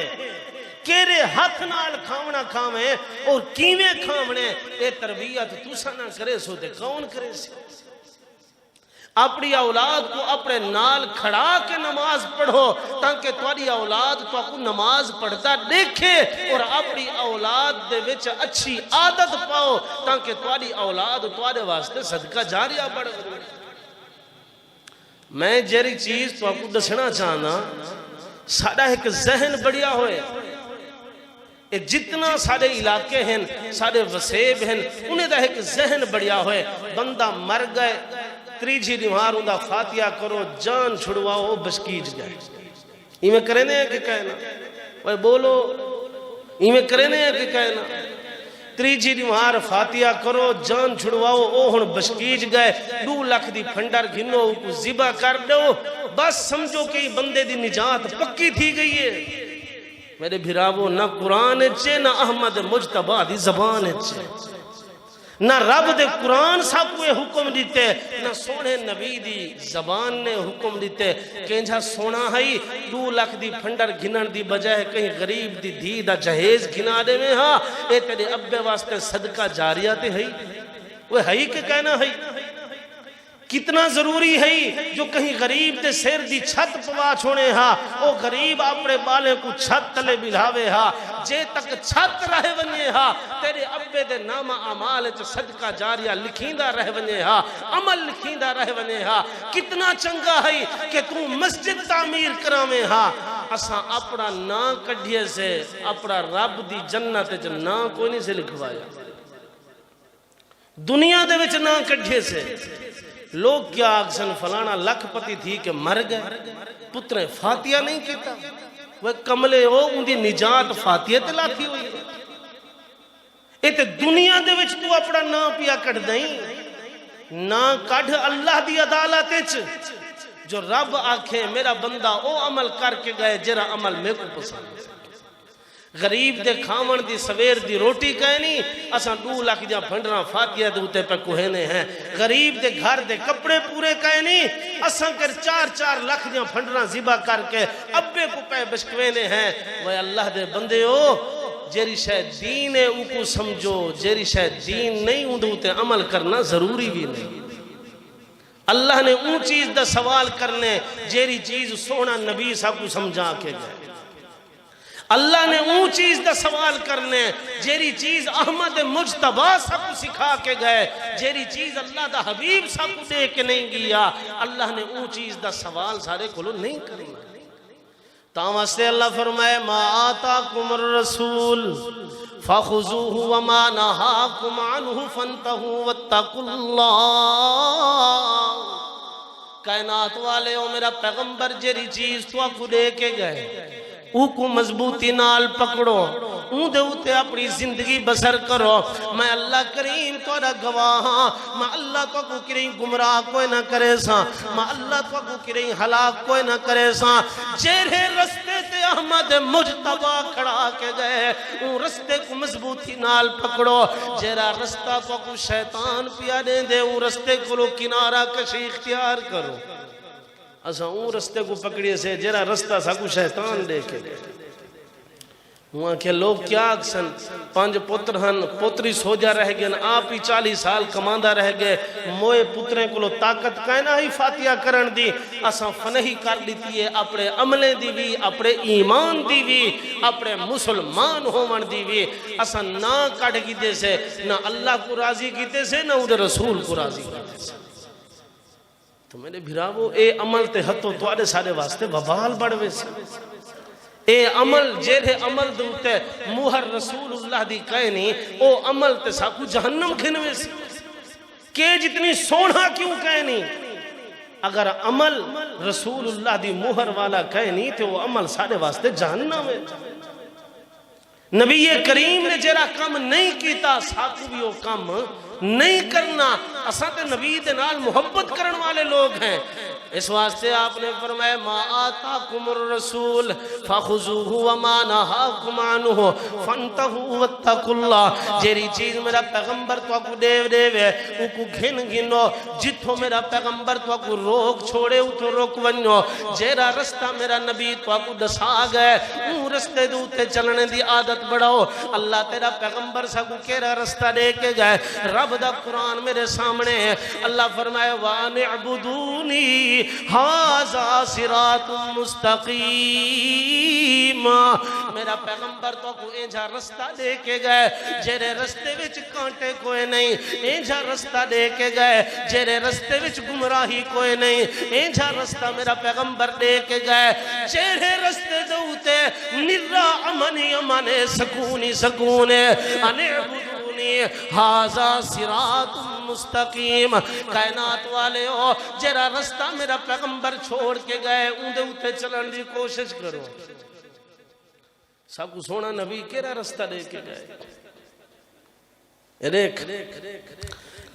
کیرے ہاتھ نال کھاونا کھاویں اور کیویں کھاونے. اے تربیت تسا نہ کرے سو تے کون کرے سی؟ اپنی اولاد کو اپنے نال کھڑا کے نماز پڑھو تاکہ تمہاری اولاد تو کو نماز پڑھتا دیکھے اور اپنی اولاد دے وچ اچھی عادت پاؤ تاکہ تمہاری اولاد تمہارے واسطے صدقہ جاریہ بڑھ. میں جیری چیز تو کو دسنا چاہنا، ساڑھا ایک ذہن بڑھیا ہوئے، جتنا سارے علاقے ہیں سارے وسیب ہیں انہیں دا ایک ذہن بڑھیا ہوئے. بندہ مر گئے، تریجی دیوار اندہ فاتحہ کرو، جان چھڑواؤ، بشکیج گئے. ایمیں کرنے ہیں کہ کہنا، وہ بولو ایمیں کرنے ہیں کہ کہنا. تریجی دیوار فاتحہ کرو، جان چھڑواؤ، او ہن بشکیج گئے. 2 لاکھ دی پھنڈر گھنو کو ذبح کر دو، بس سمجھو کہ بندے دی نجات پکی تھی گئی ہے. میرے بھراوو نہ قرآن اچھے نہ احمد مجتبہ دی زبان اچھے، نہ رب دے قرآن سب کوئی حکم دیتے، نہ سونے نبی دی زبان نے حکم دیتے. کہنجا سونا ہے 2 لاکھ دی پھنڈر گھنن دی بجائے کہیں غریب دی دھی دا جہیز گھنا دے میں. ہاں اے تیرے ابے واسطے صدقہ جاریہ تے ہے، وہ ہے کہ کہنا ہے. کتنا ضروری ہے جو کہیں غریب دے سیر دی چھت پوا چھوڑے ہاں، او غریب اپنے بالے کو چھت تلے بلھاوے ہاں، جے تک چھت رہ ونجے ہاں تیرے ابے دے نام اعمال چ صدقہ جاریہ لکھیندہ رہ ونجے ہاں، عمل لکھیندہ رہ ونجے ہاں. کتنا چنگا ہے کہ تو مسجد تعمیر کراویں ہاں، اساں اپنا نا کڈھیے سے اپنا رب دی جنت چ نا کوئی نہیں سے لکھوایا. دنیا دے وچ نا کڈھیے سے لوگ کیا آگسن فلانا لکھ پتی تھی کہ مر گئے، پتر فاتحہ نہیں کیتا، وہ کملے ہو ان دی نجات فاتحہ تلا تھی ہوئی ہے. ایتے دنیا دے وچ تو اپنا نا پیا کٹ دیں، نا کڑھ اللہ دی عدالت وچ. جو رب آکھے میرا بندہ او عمل کر کے گئے جرا عمل میں کو پسند. غریب دے کھاون دی سویر دی روٹی کہنی، اساں 2 لاکھ جا پھنڈراں فاتحہ دوتے پہ کوہنے ہیں. غریب دے گھر دے کپڑے پورے کہنی، اساں کر 4 لاکھ جا پھنڈراں ذبح کر کے ابے کو پہ بشکوینے ہیں. وہ اللہ دے بندے ہو، جیری شاید دین ہے او کو سمجھو، جیری شاید دین نہیں اندھوتے عمل کرنا ضروری بھی نہیں. اللہ نے اون چیز دا سوال کرنے جیری چیز سونا نبی صاحب کو سمجھا کے گئے. اللہ نے اون چیز دا سوال کرنے جیری چیز احمد مجتبی صاحب کو سکھا کے گئے, جیری چیز اللہ دا حبیب صاحب کو دے کے نہیں گیا. اللہ نے اون چیز دا سوال سارے کلو نہیں کرنا. تاواستے اللہ فرمائے ما آتاکم الرسول فخذوه وما نهاكم عنه فانتهوا واتقوا اللہ. کائنات والے ہو میرا پیغمبر جیری چیز تو آپ کو دے کے گئے او کو مضبوطی نال پکڑو, اون دے ہوتے اپنی زندگی بسر کرو. میں اللہ کریم توڑا گواہ ہاں, میں اللہ تو کو کریں گمراہ کوئی نہ کرے ساں, میں اللہ تو کو کریں ہلاک کوئی نہ کرے ساں. جیرے رستے تے احمد مجتبی کھڑا کے گئے اون رستے کو مضبوطی نال پکڑو. جیرا رستہ تو کو شیطان پیا دے دے اون رستے کو لو کنارہ کشی اختیار کرو. اسا اون رستے کو پکڑیے سے جرا رستہ سا کو شیطان دے کے دے. وہاں کے لوگ کیا اکسن 5 پتر ہن پتری سوجا رہ گئے, آپ ہی 40 سال کماندہ رہ گئے. موئے پتریں کو لو طاقت کائنہ ہی فاتحہ کرن دی. اسا فنہی کر لیتی ہے اپنے عملیں دی بھی, اپنے ایمان دی بھی, اپنے مسلمان ہومن دی بھی. اسا نہ کٹ کی دے سے نہ اللہ کو راضی کی دے سے نہ اودے رسول کو راضی کی دے سے. تو میرے بھراوو اے عمل تے ہتھو توڑے سارے واسطے وبال بڑھوے سے. اے عمل جیرے عمل دوتے موہر رسول اللہ دی کہنی او عمل تے ساکو جہنم کھنوے سے. کہ جتنی سونا کیوں کہنی, اگر عمل رسول اللہ دی موہر والا کہنی تو وہ عمل سارے واسطے جہنم ہے. نبی کریم نے جیرا کم نہیں کیتا ساکو بھی وہ کم نہیں کرنا. اساں تے نبی دے نال محبت کرن والے لوگ ہیں. اس واسطے آپ نے فرمایا ما آتاکم الرسول فخذوه وما نهاکم عنه فانتهوا واتقوا اللہ. جیری چیز میرا پیغمبر تو کو دے وے او کو گھن گھنو, جتھوں میرا پیغمبر تو کو روک چھوڑے او تو روک ونو. جیرا رستہ میرا نبی تو کو دسا گئے او رستے دے تے چلنے دی عادت بڑھاؤ. اللہ تیرا پیغمبر سا کو کیڑا رستہ دے کے گئے, رب دا قرآن میرے سامنے ہے. اللہ فرمائے وَأَنِ اعْبُدُونِي هَذَا صِرَاطٌ مُسْتَقِيمٌ. میرا پیغمبر تو کو اینجا رستہ دے کے گئے جیرے رستے وچ کانٹے کوئی نہیں, اینجا رستہ دے کے گئے جیرے رستے وچ گمراہی کوئی نہیں, اینجا رستہ میرا پیغمبر دے کے گئے جیرے رستے دوتے نرہ امنی امنے سکونی سکونے. اَنِ اعْبُدُونِي هَذَا صِرَاطٌ مستقیم. کائنات والے ہو جیرا رستہ میرا پیغمبر چھوڑ کے گئے اندے اتے چلن دی کوشش کرو. سب کو سونا نبی کیرا رستہ دے کے گئے. دیکھ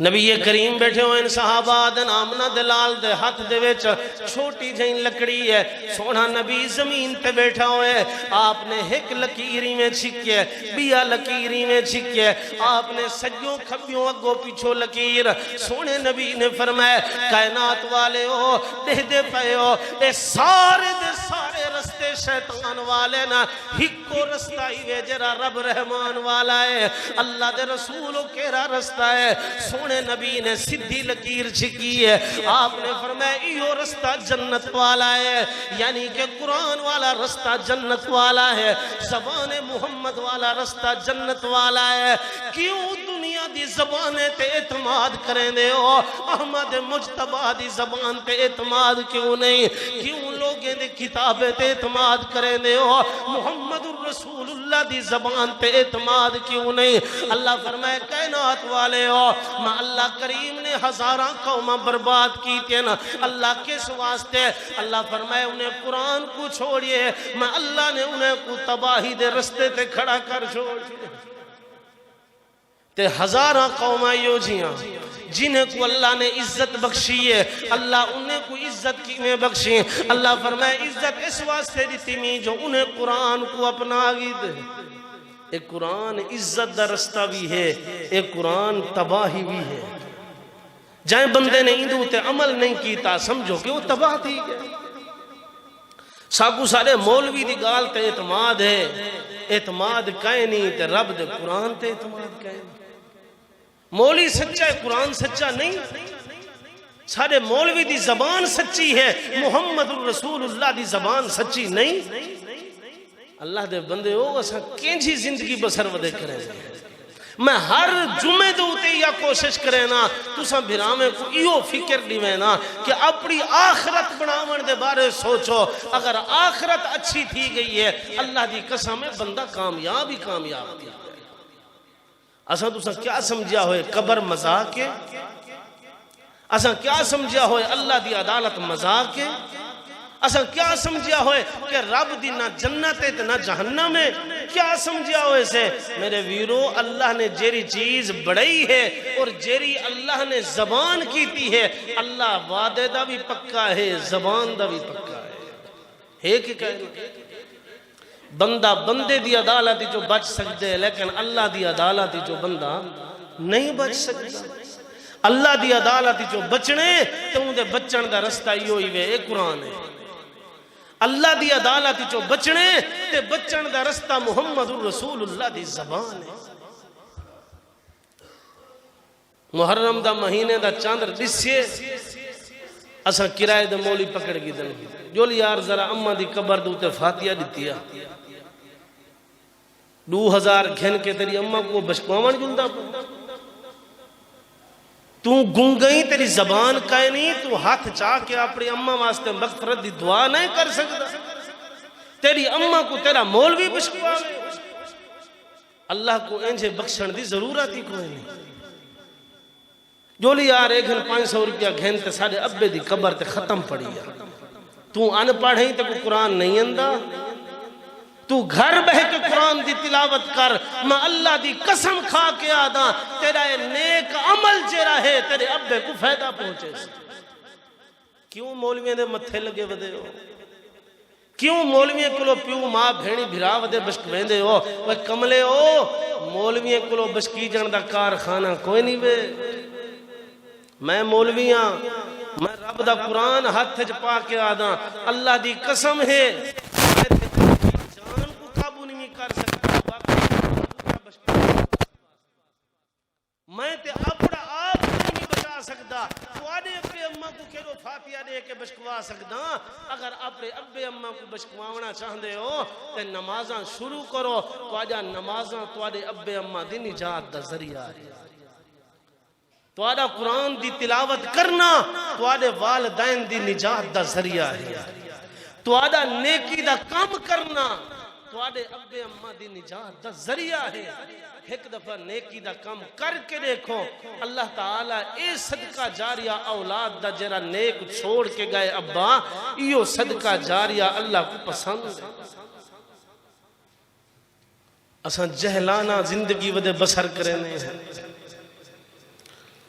نبی کریم بیٹھے ہوئے ان صحابہ دن آمنہ دلال دے ہاتھ دے ویچ چھوٹی جائیں لکڑی ہے. سونا نبی زمین تے بیٹھا ہوئے, آپ نے ایک لکیری میں چھکے بیا لکیری میں چھکے, آپ نے سجوں کھبیوں اگو پیچھو لکیر. سونے نبی نے فرمایا کائنات والے ہو دے دے پئے ہو اے سارے دے سارے رستے شیطان والے نا ہکو رستہ ہی وے جرا رب رحمان والا ہے. اللہ دے رسولو کیرا رستہ ہے. سونے نبی نے سدھی لکیر چھکی ہے. آپ نے فرمایا ایو رستہ جنت والا ہے, یعنی کہ قرآن والا رستہ جنت والا ہے, زبان محمد والا رستہ جنت والا ہے. کیوں دنیا دی زبانیں تے اعتماد کریں دے ہو, احمد مجتبی دی زبان تے اعتماد کیوں نہیں؟ کیوں لوگیں دے کتابیں تے اعتماد کریں دے ہو, محمد الرسول اللہ دی زبان تے اعتماد کیوں نہیں؟ اللہ فرمائے کائنات والے ہو میں اللہ کریم نے ہزاراں قومہ برباد کی تھے نا, اللہ کس واسطے؟ اللہ فرمائے انہیں قرآن کو چھوڑیے, میں اللہ نے انہیں کو تباہی دے رستے تے کھڑا کر چھوڑیے. تے ہزاراں قومہ یوں جیاں جنہیں کو اللہ نے عزت بخشی ہے, اللہ انہیں کو عزت کی میں بخشی. اللہ فرمائے عزت اس واسطے دیتی میں جو انہیں قرآن کو اپنا گی دے. ایک قرآن عزت دا رستہ بھی ہے, ایک قرآن تباہی بھی ہے. جائیں بندے نے اندو تے عمل نہیں کیتا سمجھو کہ وہ تباہ تھی گئے. ساکو سارے مولوی دی گال تے اعتماد ہے, اعتماد کہیں نہیں تے رب دے قرآن تے اعتماد کہیں. مولوی سچا ہے قرآن سچا نہیں. سارے مولوی دی زبان سچی ہے، محمد الرسول اللہ دی زبان سچی نہیں۔ اللہ دے بندے ہو اساں کینجی زندگی بسر ودے کریں۔ میں ہر جمعے دوتے یا کوشش کریں نا تساں بھرامے کو ایو فکر دیویں نا کہ اپنی آخرت بناون دے بارے سوچو۔ اگر آخرت اچھی تھی گئی ہے اللہ دی قسم ہے بندہ کامیاب ہی کامیاب تھی۔ اساں تساں کیا سمجھا ہوئے قبر مذاق ہے؟ اساں کیا سمجھا ہوئے اللہ دی عدالت مذاق ہے؟ اساں کیا سمجھا ہوئے کہ رب دی نہ جنت ہے نہ جہنم ہے؟ کیا سمجھا ہوئے سے؟ میرے ویرو اللہ نے جیری چیز بڑھائی ہے اور جیری اللہ نے زبان کیتی ہے، اللہ وعدے دا بھی پکا ہے زبان دا بھی پکا ہے کہ کہنا بندہ بندے دی عدالت جو بچ سکتے ہیں لیکن اللہ دی عدالت جو بندہ نہیں بچ سکتا۔ اللہ دی عدالت جو بچنے تو ان دے بچن دا رستہ ایو ہی وے، ایک قرآن ہے۔ اللہ دی عدالت جو بچنے تے بچن دا رستہ محمد الرسول اللہ دی زبان ہے۔ محرم دا مہینے دا چاندر دسیے اساں کرائے دا مولی پکڑ گی دن جولی یار ذرا اممہ دی قبر دوتے فاتحہ دیتیا 2000 گھن کے تیری اممہ کو بشکوامان جلدہ تو گنگئی تیری زبان کائے نہیں، تو ہاتھ چاہ کے اپنی اممہ واسطے مغفرت دی دعا نہیں کر سکتا۔ تیری اممہ کو تیرا مولوی بشکوا اللہ کو انجھے بخشن دی ضرورت ہی کوئی نہیں۔ جولی یار 1,500 روپیہ گھن تے ساڑھے ابے دی قبر تے ختم پڑی ہے۔ تو ان پڑھیں تے کوئی قرآن نہیں اندہ، تو گھر بہ کے قرآن دی تلاوت کر۔ میں اللہ دی قسم کھا کے آدھا تیرا یہ نیک عمل جیرا ہے تیرے ابے کو فائدہ پہنچے۔ کیوں مولویوں دے متھے لگے ودے ہو؟ کیوں مولویوں کلو پیو ماں بھینی بھرا ودے بشکویں دے ہو؟ وہ کملے ہو مولویوں کلو بشکی جان دا کارخانہ کوئی نہیں بے۔ میں مولویاں میں رب دا قرآن ہاتھ پا کے آدھا اللہ دی قسم ہے میں تے اپنا آپ نہیں بچا سکتا، تو آنے اپنے اممہ کو کہو فاتحہ دے کے بشکوا سکتا۔ اگر اپنے ابے اممہ کو بشکواونا چاہندے ہو تے نمازاں شروع کرو، تو آجا نمازاں تو آنے ابے اممہ دی نجات دا ذریعہ ہے۔ تو آجا قرآن دی تلاوت کرنا تو آنے والدین دی نجات دا ذریعہ ہے۔ تو آجا نیکی دا کام کرنا تو آنے ابے اممہ دی نجات دا ذریعہ ہے۔ ایک دفعہ نیکی دا کام کر کے دیکھو اللہ تعالیٰ اے صدقہ جاریہ اولاد دا جرا نیک چھوڑ کے گئے ابا ایو صدقہ جاریہ اللہ کو پسند ہے۔ اساں جہلانہ زندگی ودے بسر کرنے ہیں۔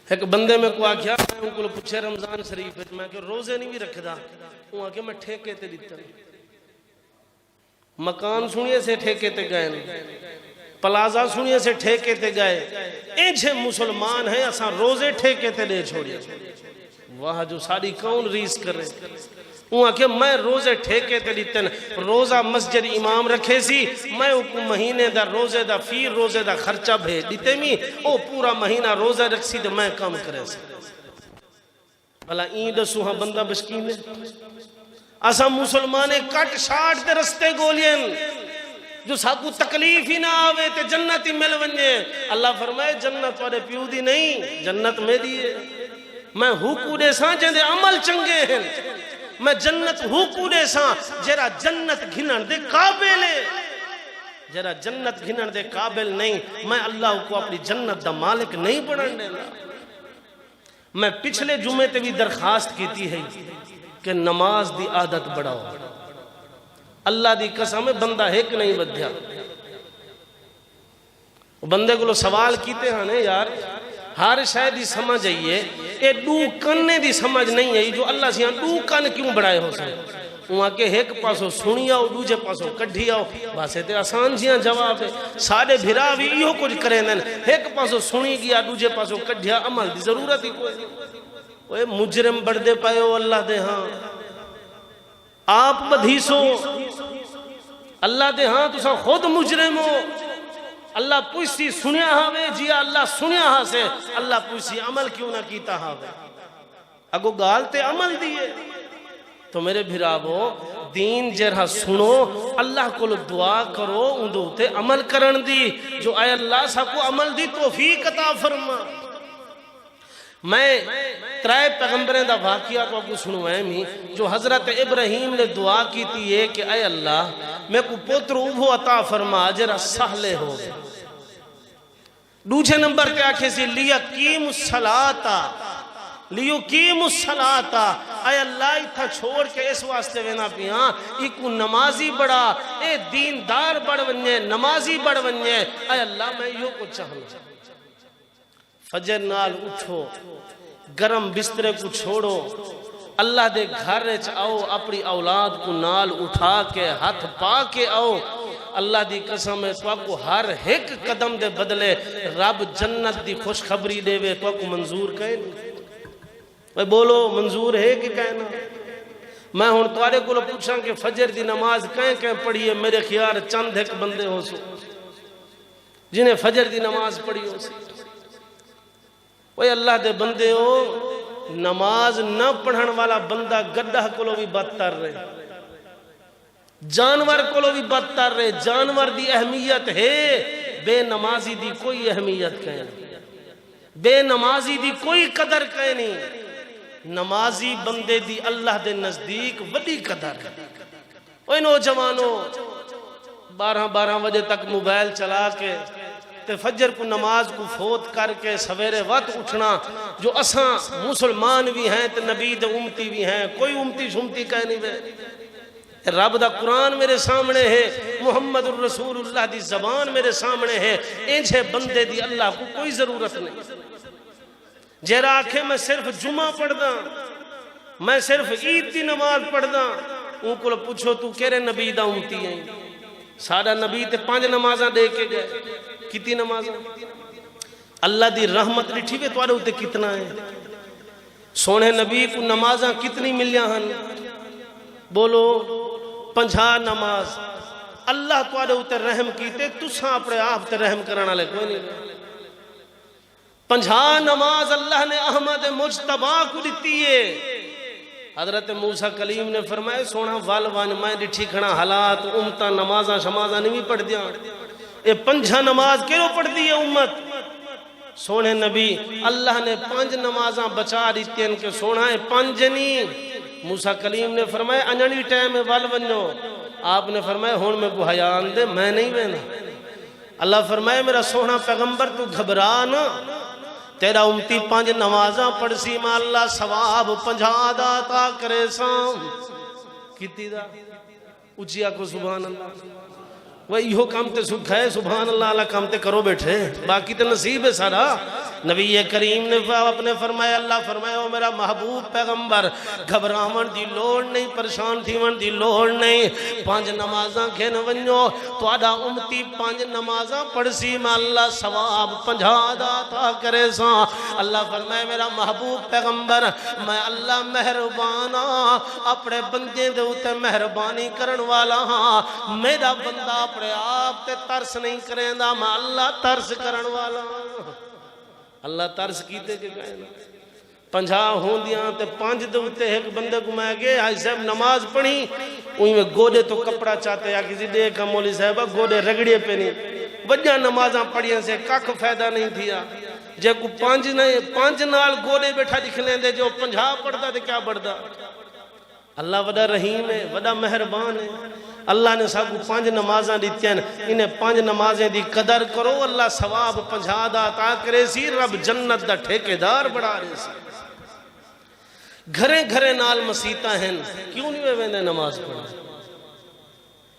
ایک بندے میں کو آکھیا میں ان کو پوچھے رمضان شریف ہے میں کہ روزے نہیں بھی رکھ دا وہ آکھے میں ٹھیکے تے دیتا مکان سنیے سے ٹھیکے تے گئے پلازہ سنیے سے ٹھیکے تے گئے ایجھے مسلمان ہیں اساں روزے ٹھیکے تے لے چھوڑیا وہاں جو ساری کون ریس کر رہے وہاں کہ میں روزے ٹھیکے تے لیتن روزہ مسجد امام رکھے سی میں اوپو مہینے دا روزے دا فیر روزے دا خرچہ بھیج دیتے می او پورا مہینہ روزہ رکھ سی دے میں کام کرے سی بھلا این دسو ہاں بندہ بشکین ہے اسا مسلمانے کٹ شاٹ دے رستے گولین جو ساکو تکلیف ہی نہ آوے تے جنت ہی مل ونجے اللہ فرمائے جنت والے پیو دی نہیں جنت میں دیئے میں حقوق دے ساں جن دے عمل چنگے ہیں میں جنت حقوق دے ساں جرا جنت گھنن دے قابل ہے جرا جنت گھنن دے قابل نہیں میں اللہ کو اپنی جنت دا مالک نہیں بڑھن دینا میں پچھلے جمعے تے بھی درخواست کیتی ہے کہ نماز دی عادت بڑھاؤ اللہ دی قسم بندہ ایک نہیں بدھیا بندے کو لو سوال کیتے ہیں یار ہر شاید ہی سمجھ آئیے اے دو کننے دی سمجھ نہیں آئی جو اللہ سے یہاں دو کن کیوں بڑھائے ہو سکتے وہاں کے ایک پاسو سنی آؤ دوجے پاسو کڑھی آؤ باسے تے آسان جیاں جواب ہے سارے بھرا بھی یہ کچھ کریں دن ایک پاسو سنی گیا دوجے پاسو کڑھیا عمل دی ضرورت ہی کوئی وہ مجرم بڑھ دے پائے ہو اللہ دے ہاں آپ بدھیسو اللہ دے ہاں تو سا خود مجرم ہو اللہ پوچھتی سنیا ہاوے جی اللہ سنیا ہاں سے اللہ پوچھتی عمل کیوں نہ کیتا ہاوے اگو گال تے عمل دیئے. تو میرے بھراوو دین جرہا سنو اللہ کو دعا کرو اندو تے عمل کرن دی جو اے اللہ سا کو عمل دی توفیق عطا فرما. میں ترائے پیغمبریں دا واقعہ کو آپ سنو ایمی جو حضرت ابراہیم نے دعا کی تھی یہ کہ اے اللہ میں کو پتر اوہو عطا فرما جرا سہلے ہو. دوسرے نمبر تے آکھے سی لیقیم الصلاۃ اے اللہ اتھا چھوڑ کے اس واسطے وینا پیاں ایکو نمازی بڑا اے دیندار بڑھ ونجے نمازی بڑھ ونجے اے اللہ میں یوں کو چاہنا. فجر نال اٹھو گرم بسترے کو چھوڑو اللہ دے گھر آؤ اپنی اولاد کو نال اٹھا کے ہاتھ پا کے آؤ. اللہ دی قسم ہے تو آپ کو ہر ایک قدم دے بدلے رب جنت دی خوشخبری دے وے تو آپ کو منظور کہے نہیں. بولو منظور ہے کہ کہنا. میں ہوں توارے کو پوچھاں کہ فجر دی نماز کہیں پڑھی ہے. میرے خیال چند ایک بندے ہو سو جنہیں فجر دی نماز پڑھی ہو سی. وہ اللہ دے بندے ہو نماز نہ پڑھن والا بندہ گڈھا کولو بھی بدتر رہے جانور کولو بھی بدتر رہے. جانور دی اہمیت ہے بے نمازی دی کوئی اہمیت کہیں بے نمازی دی کوئی قدر کہیں نہیں. نمازی بندے دی اللہ دے نزدیک وڈی قدر. اوہ نوجوانوں 12 بجے تک موبائل چلا کے تے فجر کو نماز کو فوت کر کے سویرے وقت اٹھنا جو اساں مسلمان بھی ہیں تے نبی دے امتی بھی ہیں. کوئی امتی شمتی کہہ نہیں بے. رب دا قرآن میرے سامنے ہے محمد الرسول اللہ دی زبان میرے سامنے ہے. انجھے بندے دی اللہ کو کوئی ضرورت نہیں. جیرا آکھے میں صرف جمعہ پڑھ دا میں صرف عید دی نماز پڑھ دا ان کو پوچھو تو کہرے نبی دا امتی ہیں. سادہ نبی تے 5 نمازاں دے کے گئے. کتنی نمازاں اللہ دی رحمت لٹھی وے توارے ہوتے کتنا ہے. سونے نبی کو نمازاں کتنی ملیاں ہن بولو 50 نماز. اللہ توارے ہوتے رحم کیتے تساں اپنے آپ تے رحم کرانا لے کوئی نہیں. 50 نماز اللہ نے احمد مجتبہ کو دیتی ہے. حضرت موسیٰ کلیم نے فرمائے سونا والوان میں ڈٹھی کھڑا حالات امتہ نمازاں شمازاں نہیں پڑھ دیا. اے 5 نماز کیوں پڑھ دی ہے امت. سونے نبی اللہ نے 5 نمازاں بچا دیتی ہیں کہ سونا ہے 5 نہیں. موسیٰ کلیم نے فرمائے انجنی ٹائم والونو. آپ نے فرمائے ہون میں کو حیان دے میں نہیں وینا. اللہ فرمائے میرا سونا پیغمبر تو گھبرا نہ تیرا امتی 5 نمازاں پڑھ سی ما اللہ ثواب 50 داتا کرے سام. کتی دا اچھیا کو سبحان اللہ. وہ یہ کام تے سکھ ہے سبحان اللہ اللہ کام تے کرو بیٹھے باقی تے نصیب ہے سارا. نبی کریم نے اپنے فرمایا اللہ فرمایا او میرا محبوب پیغمبر گھبراون دی لوڑ نہیں پریشان تھیون دی لوڑ نہیں. 5 نمازاں کھن ونجو تہاڈا امتی 5 نمازاں پڑھ سی میں اللہ ثواب 50 عطا کرے سا. اللہ فرمایا میرا محبوب پیغمبر میں اللہ مہربان ہاں اپنے بندے دے اوتے مہربانی کرن والا ہاں. میرا بندہ اپنے آپ تے ترس نہیں کریندا میں اللہ ترس کرن والا. اللہ ترس کیتے کہ کہنا 50 ہوندیاں تے 5 دے اوتے ایک بندے کو میں گئے حاجی صاحب نماز پڑھی اوہی میں گوڑے تو کپڑا چاہتے یا کسی دیکھا مولی صاحبہ گوڑے رگڑیے پہ نہیں. وجہ نمازاں پڑھیاں سے کک فائدہ نہیں تھیا. جے کو 5 نال گوڑے بیٹھا دکھ لیں دے جو 50 پڑھتا تے کیا بڑھتا. اللہ وڈا رحیم ہے وڈا مہربان ہے. اللہ نے ساکو 5 نمازاں دیتے ہیں انہیں 5 نمازیں دی قدر کرو اللہ ثواب 50 دا عطا کرے سی. رب جنت دا ٹھیکیدار بڑھا رہے سی. گھرے گھرے نال مسیطہ ہیں کیوں نہیں ویندے نماز پڑھا.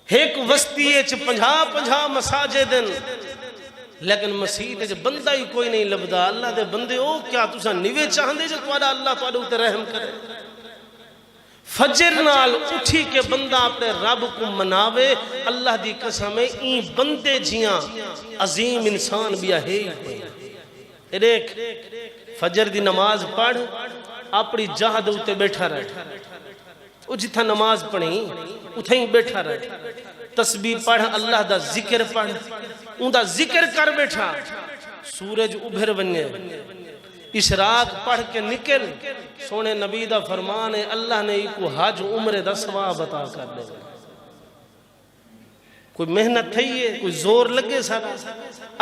ایک وسطی اچ 50 مساجد ہیں لیکن مسیح تے بندہ ہی کوئی نہیں لبدا. اللہ دے بندے ہو کیا تساں نیوے چاہندے جو تہاڈا اللہ تہاڈے اوتے رحم کرے. فجر نال اٹھی کے بندہ اپنے رب کو مناوے اللہ دی قسم ہے این بندے جیاں عظیم انسان بھی ہے. دیکھ فجر دی نماز پڑھ اپنی جہد ہوتے بیٹھا رہے وہ جتھا نماز پڑھی اتھا ہی بیٹھا رہے. تسبیح پڑھ اللہ دا ذکر پڑھ ان دا ذکر کر بیٹھا. سورج ابھر بنے اشراق پڑھ کے نکل سونے نبی دا فرمان ہے اللہ نے کو حج عمرے دا ثواب عطا کر دے کوئی محنت تھی ہے کوئی زور لگے سارا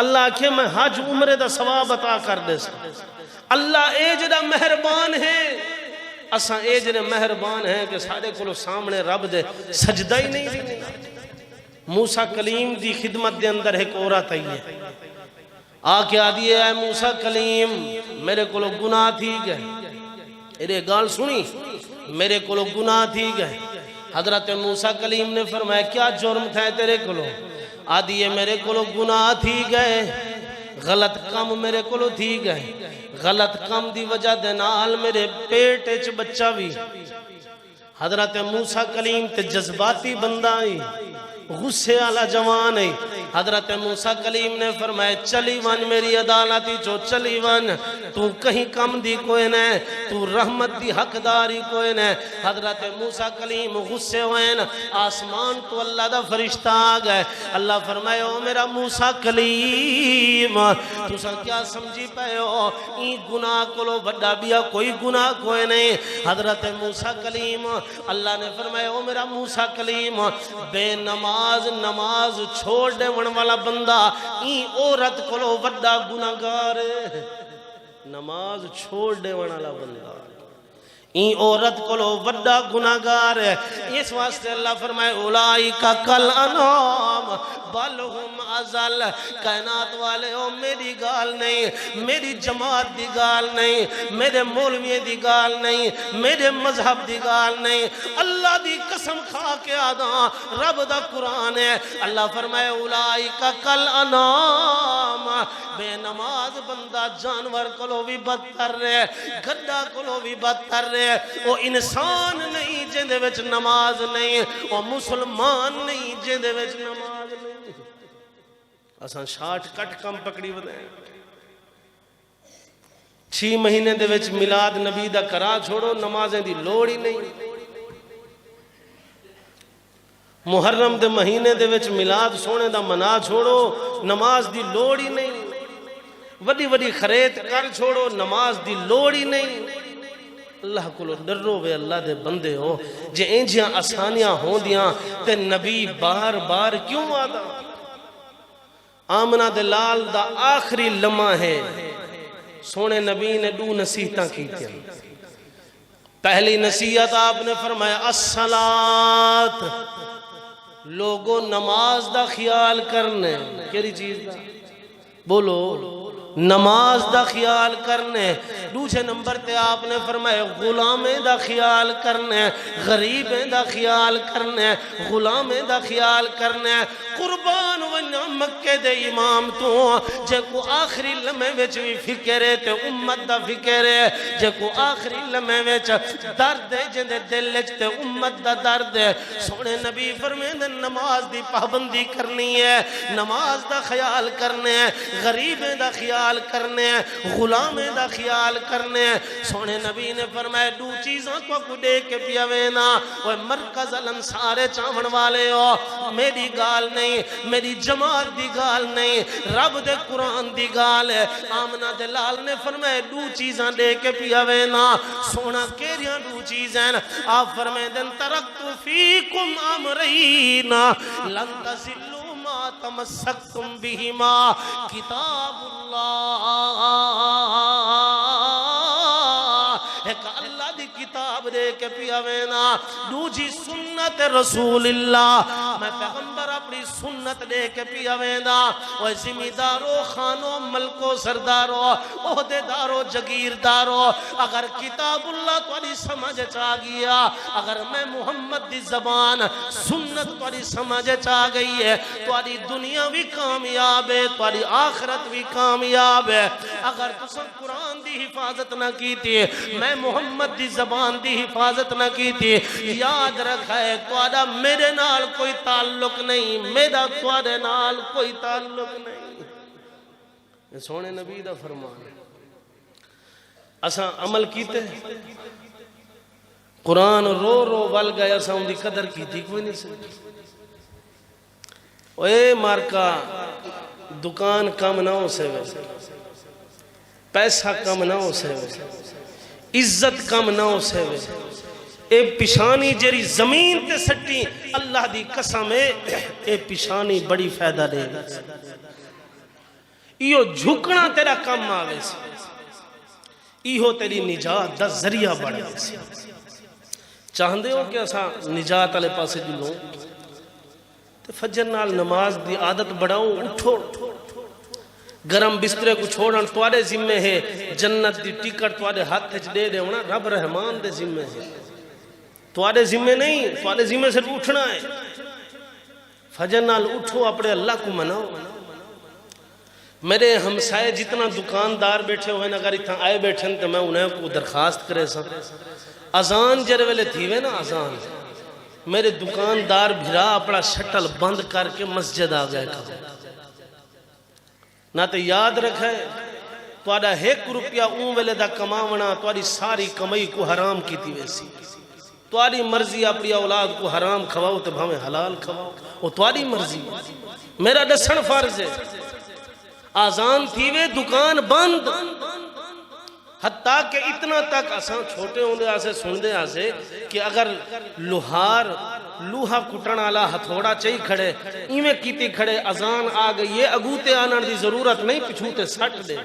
اللہ آکھے میں حج عمرے دا ثواب عطا کر دے سا اللہ اے جڑا مہربان ہے اساں اے جڑے مہربان ہیں کہ سارے کو سامنے رب دے سجدہ ہی نہیں دی موسیٰ کلیم دی خدمت دے اندر ایک عورت آئی ہے آکے آدھی ہے اے موسیٰ کلیم میرے کو گناہ تھی گئے ارے گال سنی میرے کو گناہ تھی گئے حضرت موسیٰ کلیم نے فرمایا کیا جرم تھا تیرے کو آدھی ہے میرے کو گناہ تھی گئے غلط کم میرے کو تھی گئے غلط کم دی وجہ دے نال میرے پیٹ اچ بچہ بھی حضرت موسیٰ کلیم تے جذباتی بندہ ہی غصے والا جوان ہے حضرت موسیٰ کلیم نے فرمایا چلی ون میری عدالتی چو چلی ون تو کہیں کم دی کوئی نہیں تو رحمت دی حقداری کوئی نہیں حضرت موسیٰ کلیم غصے ہوئے آسمان تو اللہ دا فرشتہ آگئے اللہ فرمائے او میرا موسیٰ کلیم تو سا کیا سمجھی پہے ہو این گناہ کو لو بڑا بیا کوئی گناہ کوئی نہیں حضرت موسیٰ کلیم اللہ نے فرمائے او میرا موسیٰ کلیم بے نماز چھوڑ دے والا بندہ این عورت کو لو وڈا گناہگار نماز چھوڑ دے والا بندہ این عورت کو لو وڈا گناہگار ہے اس واسطے اللہ فرمائے اولائکا کل انام بلہم ازل کائنات والے ہو میری گال نہیں میری جماعت دی گال نہیں میرے مولوی دی گال نہیں میرے مذہب دی گال نہیں اللہ دی قسم کھا کے آدھا رب دا قرآن ہے اللہ فرمائے اولائکا کل انام بے نماز بندہ جانور کو لو بھی بدتر رہے گھڑا کو لو بھی بدتر رہے وہ انسان نہیں جندے وچ نماز نہیں وہ مسلمان نہیں جندے وچ نماز نہیں اساں شارٹ کٹ کم پکڑی ودائیں 6 مہینے دے وچ میلاد نبی دا کرا چھوڑو نمازیں دی لوڑ ہی نہیں محرم دے مہینے دے وچ میلاد سونے دا منا چھوڑو نماز دی لوڑ ہی نہیں وڈی وڈی خرید کر چھوڑو نماز دی لوڑ ہی نہیں اللہ کو ڈرو وے اللہ دے بندے ہو جے انجیاں آسانیاں ہوں دیاں تے نبی بار بار کیوں آدھا آمنہ دلال دا آخری لمحہ ہے سونے نبی نے 2 نصیحتاں کی تھی پہلی نصیحت آپ نے فرمایا الصلاۃ لوگوں نماز دا خیال کرنے کیری چیز دا بولو نماز دا خیال کرنے دوسرے نمبر تے آپ نے فرمایا غلامیں دا خیال کرنے غریبیں دا خیال کرنے غلامیں دا خیال کرنے قربان ونیا مکہ دے امام تو جے کو آخری لمحے وچ بھی فکر ہے تے امت دا فکر ہے جے کو آخری لمحے وچ درد ہے جے دل وچ تے امت دا درد ہے سونے نبی فرمائے نماز دی پابندی کرنی ہے نماز دا خیال کرنے غریبیں دا خیال کرنے غلامیں دا خیال کرنے سونے نبی نے فرمایا 2 چیزوں کو دے کے پیاوینا وہ مرکز الانصار چاہن والے ہو میری گال نہیں میری جماعت دی گال نہیں رب دے قرآن دی گال ہے آمنہ دلال نے فرمایا 2 چیزاں دے کے پیاوینا سونا کیریاں 2 چیزیں آپ فرمائے دن ترکتو فیکم امرین لن تزلوا ما تمسکتم بہما کتاب اللہ ایک اللہ دی کتاب دے کے پیاوینا دوجی سنت رسول اللہ میں پیغمبر اپنی سنت دے کے پیاوینا وہ زمیندارو خانو ملکو سردارو عہدے دارو جگیردارو اگر کتاب اللہ تواڈی سمجھ چاہ گیا اگر میں محمد دی زبان سنت تواڈی سمجھ چاہ گئی ہے تواڈی دنیا بھی کامیاب ہے تواڈی آخرت بھی کامیاب ہے اگر تساں قرآن دی حفاظت نہ کی تھی میں محمد دی زبان دی حفاظت نہ کی تھی یاد رکھائے تواڈا میرے نال کوئی تعلق نہیں میرا تواڈے نال کوئی تعلق نہیں سونے نبی دا فرمان اساں عمل کیتے قرآن رو رو ول گئے اساں ان دی قدر کیتی کوئی نہیں سکتی اے مارکا دکان کم نہ ہو سے ویسے پیسہ کم نہ ہو سے عزت کم نہ ہو سے اے پشانی جیری زمین تے سٹی اللہ دی قسم اے پشانی بڑی فائدہ دے گا ایو جھکنا تیرا کم آوے سے ایہو تیری نجات دا ذریعہ بڑھے سے چاہندے ہو کہ اسا نجات علیہ پاسے جلوں تے فجر نال نماز دی عادت بڑھاؤ اٹھو گرم بسترے کو چھوڑن توارے ذمہ ہے جنت دی ٹکٹ توارے ہاتھ دے دے ہونا رب رحمان دے ذمہ ہے توارے ذمہ نہیں توارے ذمہ سے اٹھنا ہے فجر نال اٹھو اپنے اللہ کو مناؤ میرے ہمسائے جتنا دکاندار بیٹھے ہوئے نا اگر اتنا آئے بیٹھے تو میں انہیں کو درخواست کرے سا اذان جرے ویلے تھیوے نا اذان میرے دکاندار بھرا اپنا شٹل بند کر کے مسجد آ گئے کھا نہ تو یاد رکھے توڑا ایک روپیہ اون ویلے دا کماونا توڑی ساری کمائی کو حرام کی تھی ویسی توڑی مرضی اپنی اولاد کو حرام کھواؤ تو ہمیں حلال کھواؤ وہ توڑی مرضی میرا دسن فرض ہے آزان تھی وے دکان بند حتیٰ کہ اتنا تک اساں چھوٹے ہوندے آسے سندے آسے کہ اگر لوہا کٹن آلا ہتھوڑا چاہی کھڑے ایمیں کیتی کھڑے اذان آ گئی ہے اگوتے آنر دی ضرورت نہیں پچھوتے سٹ دے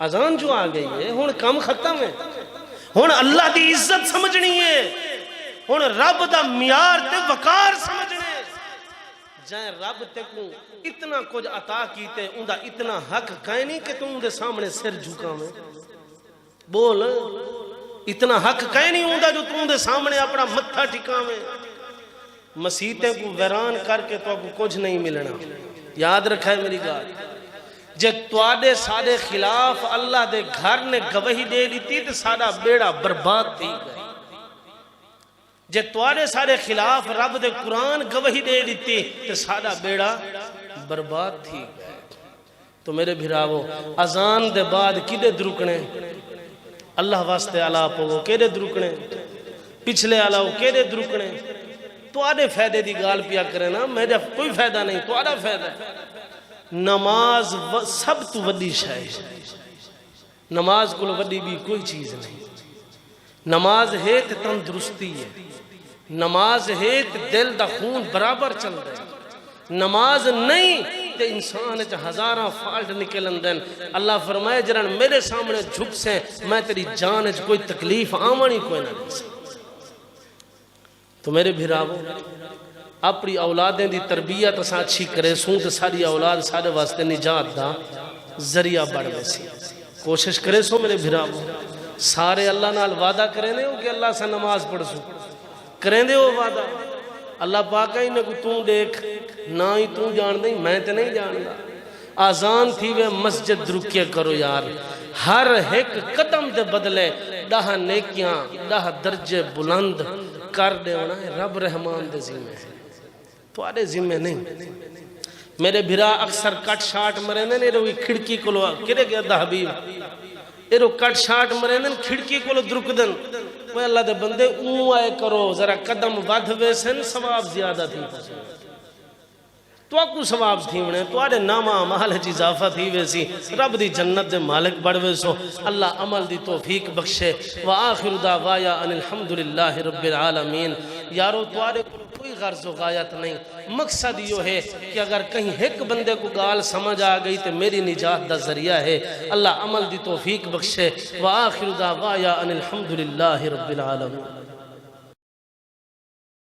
اذان جو آ گئی ہے ہون کم ختم ہے ہون اللہ دی عزت سمجھنی ہے ہون رب دا میار تے وقار سمجھنے جائیں رب تے کو اتنا کچھ عطا کیتے ان دا اتنا حق کہیں نہیں کہ تم دے سامنے سر جھکا میں بول اتنا حق کہیں نہیں ان دا جو تم دے سامنے اپنا متھا ٹھکا میں مسیحیں کو ویران کر کے تو کو کچھ نہیں ملنا یاد رکھا ہے میری گال جے توڑے سارے خلاف اللہ دے گھر نے گواہی دے لیتی تو سارا بیڑا برباد تھی گئے جے توڑے سارے خلاف رب دے قرآن گواہی دے دیتی تو سارا بیڑا برباد تھی گئے تو میرے بھراو اذان دے بعد کدے درکنے اللہ واسطے علا پوگو کدے درکنے پچھلے علاو کدے درکنے توڑے فیدے دی گال پیا کرے نا میرے کوئی فیدہ نہیں توڑا فیدہ نماز سب تو وڈی شاید نماز کو وڈی بھی کوئی چیز نہیں نماز ہے تے تندرستی ہے نماز ہے تے دل دا خون برابر چل رہے نماز نہیں تے انسان ہزاراں فالٹ نکلن دین اللہ فرمائے جران میرے سامنے جھک سے میں تیری جان کوئی تکلیف آمانی کوئی نہ دے سکتا تو میرے بھراو اپنی اولادیں دی تربیت اساں اچھی کرے سوں تو ساری اولاد سارے واسطے نجات دا ذریعہ بڑھ ویسی کوشش کرے سو میرے بھراو سارے اللہ نال وعدہ کریں دے ہو کہ اللہ سے نماز پڑھ سو کریں دے ہو وعدہ اللہ پاکہ ہی نے کو توں دیکھ نہ ہی توں جان دیں میں تے نہیں جان دا آزان تھی وہ مسجد رکے کرو یار ہر ایک قدم دے بدلے دہ نیکیاں دہ درجے بلند کر دے ہونا ہے رب رحمان دے ذمہ ہے تو آدھے ذمہ نہیں میرے بھرا اکثر کٹ شاٹ مرے نے روی کھڑکی کو لوا کرے گیا دا حبیب ایرو کٹ شاٹ مرے نے کھڑکی کو لو درک دن وہ اللہ دے بندے اون آئے کرو ذرا قدم ودھ ویسن ثواب زیادہ تھی تو اکو ثواب تھی انہیں تو آدھے نامہ عمال جی اضافہ تھی ویسی رب دی جنت دے مالک بڑھ ویسو اللہ عمل دی توفیق بخشے وآخر دعوایا ان الحمدللہ رب العالمین یارو تو آدھے کوئی غرض و غایت نہیں مقصد یہ ہے کہ اگر کہیں ایک بندے کو گال سمجھ آ گئی تو میری نجات دا ذریعہ ہے اللہ عمل دی توفیق بخشے وآخر دعوایا ان الحمدللہ رب العالمین